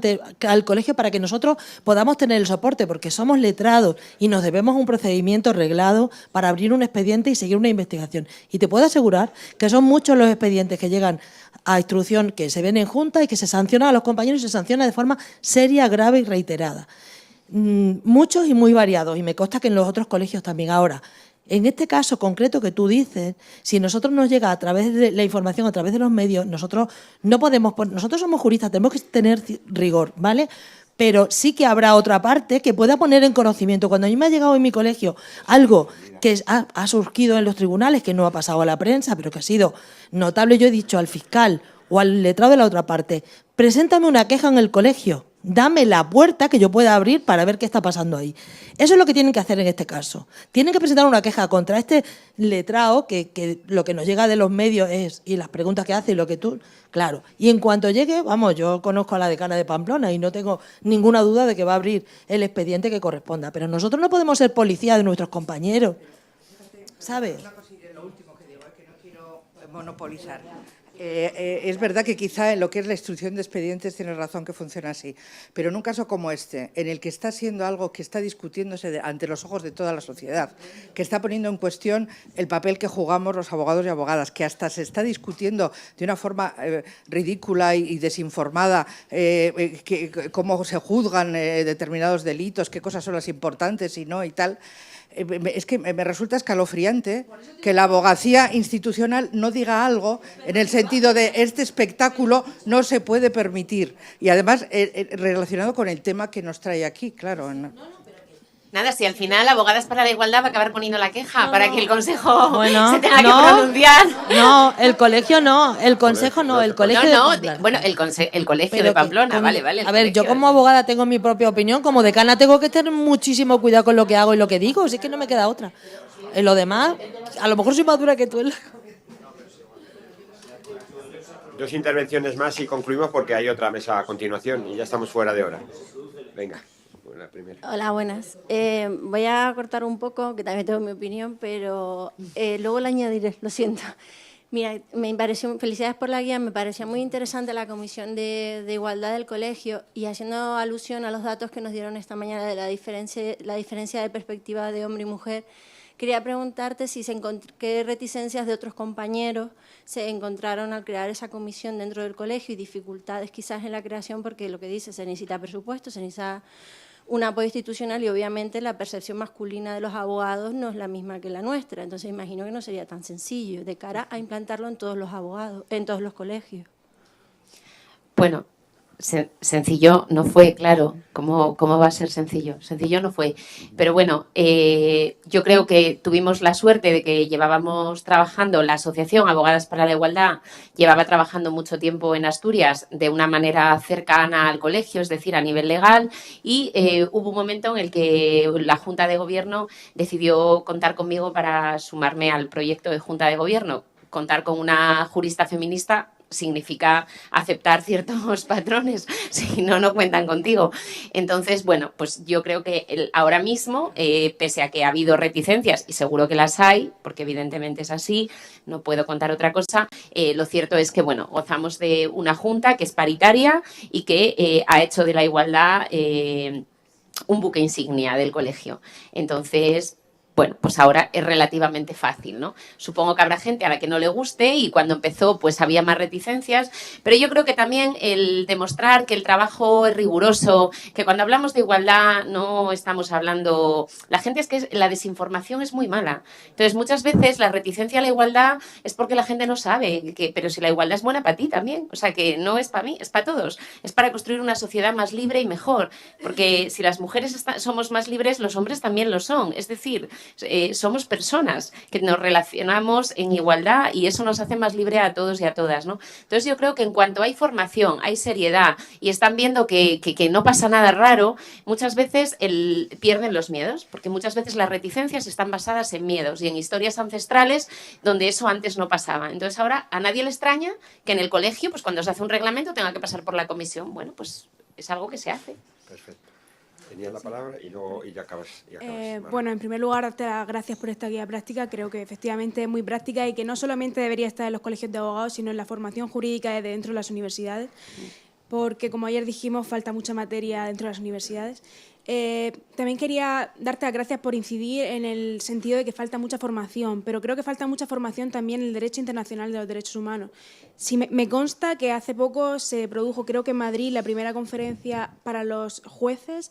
al colegio para que nosotros podamos tener el soporte, porque somos letrados y nos debemos un procedimiento reglado para abrir un expediente y seguir una investigación. Y te puedo asegurar que son muchos los expedientes que llegan a instrucción, que se ven en junta y que se sanciona a los compañeros y se sanciona de forma seria, grave y reiterada. Muchos y muy variados, y me consta que en los otros colegios también. Ahora, en este caso concreto que tú dices, si nosotros nos llega a través de la información, a través de los medios, nosotros no podemos, nosotros somos juristas, tenemos que tener rigor, ¿vale? Pero sí que habrá otra parte que pueda poner en conocimiento. Cuando a mí me ha llegado en mi colegio algo que ha surgido en los tribunales, que no ha pasado a la prensa, pero que ha sido notable, yo he dicho al fiscal o al letrado de la otra parte, preséntame una queja en el colegio, dame la puerta que yo pueda abrir para ver qué está pasando ahí. Eso es lo que tienen que hacer en este caso. Tienen que presentar una queja contra este letrado, que lo que nos llega de los medios es, y las preguntas que hace y lo que tú... Claro, y en cuanto llegue, vamos, yo conozco a la decana de Pamplona y no tengo ninguna duda de que va a abrir el expediente que corresponda. Pero nosotros no podemos ser policía de nuestros compañeros, ¿sabes? Una cosilla, lo último que digo, que no quiero monopolizar. Es verdad que quizá en lo que es la instrucción de expedientes tienes razón que funciona así, pero en un caso como este, en el que está siendo algo que está discutiéndose ante los ojos de toda la sociedad, que está poniendo en cuestión el papel que jugamos los abogados y abogadas, que hasta se está discutiendo de una forma ridícula y desinformada cómo se juzgan determinados delitos, qué cosas son las importantes y no y tal. Es que me resulta escalofriante que la abogacía institucional no diga algo en el sentido de este espectáculo no se puede permitir. Y además relacionado con el tema que nos trae aquí, claro. Nada, si al final Abogadas para la Igualdad va a acabar poniendo la queja para que el Consejo se tenga que pronunciar. No, el colegio no, el Consejo no, el colegio bueno, el colegio de Pamplona, vale. A ver, yo como abogada tengo mi propia opinión, como decana tengo que tener muchísimo cuidado con lo que hago y lo que digo, si es que no me queda otra. En lo demás, a lo mejor soy más dura que tú. 2 intervenciones más y concluimos porque hay otra mesa a continuación y ya estamos fuera de hora. Venga. La primera. Hola, buenas. Voy a cortar un poco, que también tengo mi opinión, pero luego la añadiré, lo siento. Mira, felicidades por la guía, me parecía muy interesante la Comisión de Igualdad del Colegio y haciendo alusión a los datos que nos dieron esta mañana de la diferencia de perspectiva de hombre y mujer, quería preguntarte si qué reticencias de otros compañeros se encontraron al crear esa comisión dentro del colegio y dificultades quizás en la creación, porque lo que dice, se necesita presupuesto, se necesita un apoyo institucional y obviamente la percepción masculina de los abogados no es la misma que la nuestra. Entonces imagino que no sería tan sencillo de cara a implantarlo en todos los abogados, en todos los colegios. Bueno, sencillo no fue, claro. ¿Cómo va a ser sencillo? Sencillo no fue. Pero bueno, yo creo que tuvimos la suerte de que llevábamos trabajando, la Asociación Abogadas para la Igualdad llevaba trabajando mucho tiempo en Asturias de una manera cercana al colegio, es decir, a nivel legal, y hubo un momento en el que la Junta de Gobierno decidió contar conmigo para sumarme al proyecto de Junta de Gobierno. Contar con una jurista feminista significa aceptar ciertos patrones, si no, no cuentan contigo. Entonces, bueno, pues yo creo que ahora mismo, pese a que ha habido reticencias, y seguro que las hay, porque evidentemente es así, no puedo contar otra cosa, lo cierto es que, bueno, gozamos de una junta que es paritaria y que ha hecho de la igualdad un buque insignia del colegio. Entonces, bueno, pues ahora es relativamente fácil, ¿no? Supongo que habrá gente a la que no le guste y cuando empezó pues había más reticencias, pero yo creo que también el demostrar que el trabajo es riguroso, que cuando hablamos de igualdad no estamos hablando... La gente es que la desinformación es muy mala. Entonces muchas veces la reticencia a la igualdad es porque la gente no sabe, pero si la igualdad es buena para ti también, o sea que no es para mí, es para todos, es para construir una sociedad más libre y mejor, porque si las mujeres somos más libres, los hombres también lo son, es decir... somos personas que nos relacionamos en igualdad y eso nos hace más libre a todos y a todas, ¿no? Entonces yo creo que en cuanto hay formación, hay seriedad y están viendo que no pasa nada raro, muchas veces pierden los miedos, porque muchas veces las reticencias están basadas en miedos y en historias ancestrales donde eso antes no pasaba. Entonces ahora a nadie le extraña que en el colegio, pues cuando se hace un reglamento tenga que pasar por la comisión. Bueno, pues es algo que se hace. Perfecto. Tenías la palabra y luego ya acabas. Bueno, en primer lugar, darte las gracias por esta guía práctica. Creo que efectivamente es muy práctica y que no solamente debería estar en los colegios de abogados, sino en la formación jurídica desde dentro de las universidades, porque, como ayer dijimos, falta mucha materia dentro de las universidades. También quería darte las gracias por incidir en el sentido de que falta mucha formación, pero creo que falta mucha formación también en el derecho internacional de los derechos humanos. Sí, me consta que hace poco se produjo, creo que en Madrid, la primera conferencia para los jueces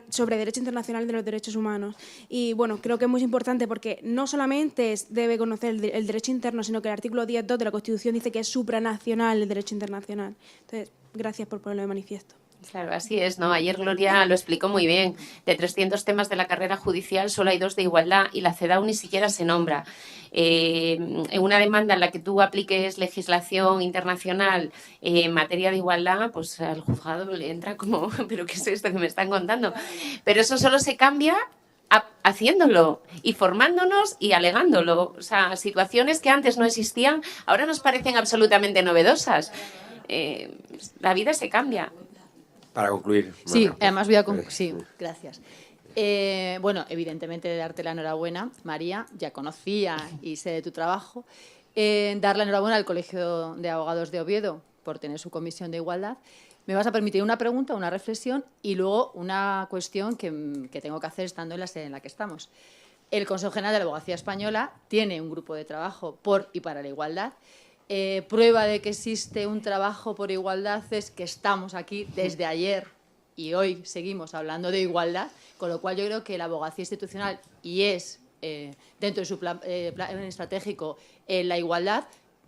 sobre derecho internacional de los derechos humanos. Y bueno, creo que es muy importante porque no solamente debe conocer el derecho interno, sino que el artículo 10.2 de la Constitución dice que es supranacional el derecho internacional. Entonces, gracias por ponerlo de manifiesto. Claro, así es, ¿no? Ayer Gloria lo explicó muy bien. De 300 temas de la carrera judicial solo hay 2 de igualdad y la CEDAW ni siquiera se nombra. En una demanda en la que tú apliques legislación internacional en materia de igualdad, pues al juzgado le entra como, ¿pero qué es esto que me están contando? Pero eso solo se cambia haciéndolo y formándonos y alegándolo. O sea, situaciones que antes no existían, ahora nos parecen absolutamente novedosas. La vida se cambia. Para concluir. Sí, además voy a concluir. Sí, gracias. Bueno, evidentemente darte la enhorabuena, María, ya conocía y sé de tu trabajo. Dar la enhorabuena al Colegio de Abogados de Oviedo por tener su comisión de igualdad. Me vas a permitir una pregunta, una reflexión y luego una cuestión que tengo que hacer estando en la sede en la que estamos. El Consejo General de la Abogacía Española tiene un grupo de trabajo por y para la igualdad. Prueba de que existe un trabajo por igualdad es que estamos aquí desde ayer y hoy seguimos hablando de igualdad, con lo cual yo creo que la abogacía institucional y es dentro de su plan estratégico la igualdad.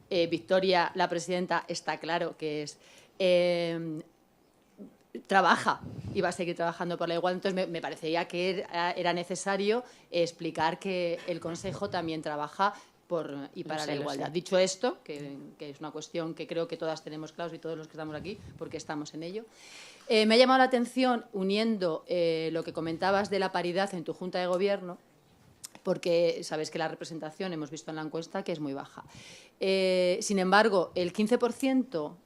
Victoria, la presidenta, está claro que es trabaja y va a seguir trabajando por la igualdad. Entonces me parecería que era necesario explicar que el Consejo también trabaja por y para la igualdad. Dicho esto, que es una cuestión que creo que todas tenemos claros y todos los que estamos aquí, porque estamos en ello, me ha llamado la atención, uniendo lo que comentabas de la paridad en tu Junta de Gobierno, porque sabes que la representación, hemos visto en la encuesta, que es muy baja. Sin embargo, el 15%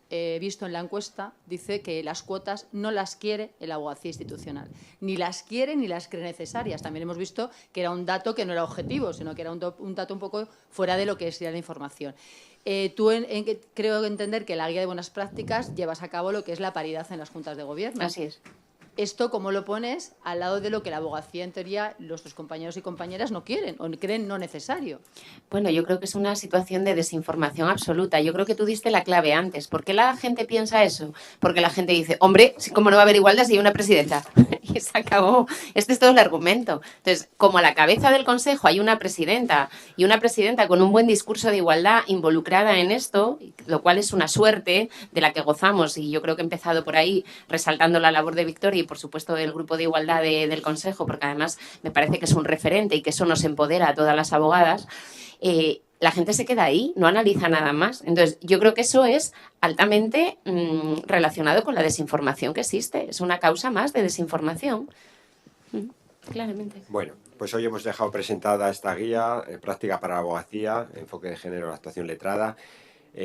visto en la encuesta dice que las cuotas no las quiere en la abogacía institucional. Ni las quiere ni las cree necesarias. También hemos visto que era un dato que no era objetivo, sino que era un dato un poco fuera de lo que es la información. Tú creo entender que en la guía de buenas prácticas llevas a cabo lo que es la paridad en las juntas de gobierno. Así es. ¿Esto cómo lo pones al lado de lo que la abogacía, en teoría, nuestros compañeros y compañeras no quieren o creen no necesario? Bueno, yo creo que es una situación de desinformación absoluta. Yo creo que tú diste la clave antes. ¿Por qué la gente piensa eso? Porque la gente dice, hombre, ¿cómo no va a haber igualdad si hay una presidenta? Y se acabó. Este es todo el argumento. Entonces, como a la cabeza del Consejo hay una presidenta y una presidenta con un buen discurso de igualdad involucrada en esto, lo cual es una suerte de la que gozamos, y yo creo que he empezado por ahí resaltando la labor de Victoria y, por supuesto, del Grupo de Igualdad del Consejo, porque además me parece que es un referente y que eso nos empodera a todas las abogadas. La gente se queda ahí, no analiza nada más. Entonces, yo creo que eso es altamente relacionado con la desinformación que existe. Es una causa más de desinformación, claramente. Bueno, pues hoy hemos dejado presentada esta guía, práctica para la abogacía, enfoque de género, la actuación letrada.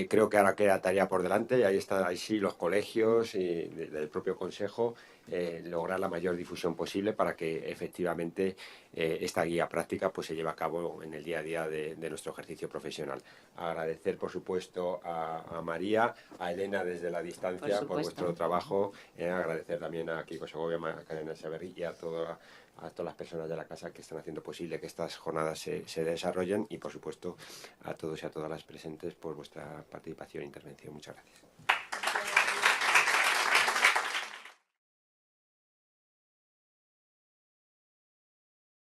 Creo que ahora queda tarea por delante y ahí están, ahí sí, los colegios y del propio Consejo, lograr la mayor difusión posible para que efectivamente esta guía práctica pues se lleve a cabo en el día a día de nuestro ejercicio profesional. Agradecer, por supuesto, a María, a Elena desde la distancia por vuestro trabajo, agradecer también a Kiko Segovia, a Macarena Saberri y a todas las personas de la casa que están haciendo posible que estas jornadas se desarrollen, y por supuesto a todos y a todas las presentes por vuestra participación e intervención. Muchas gracias.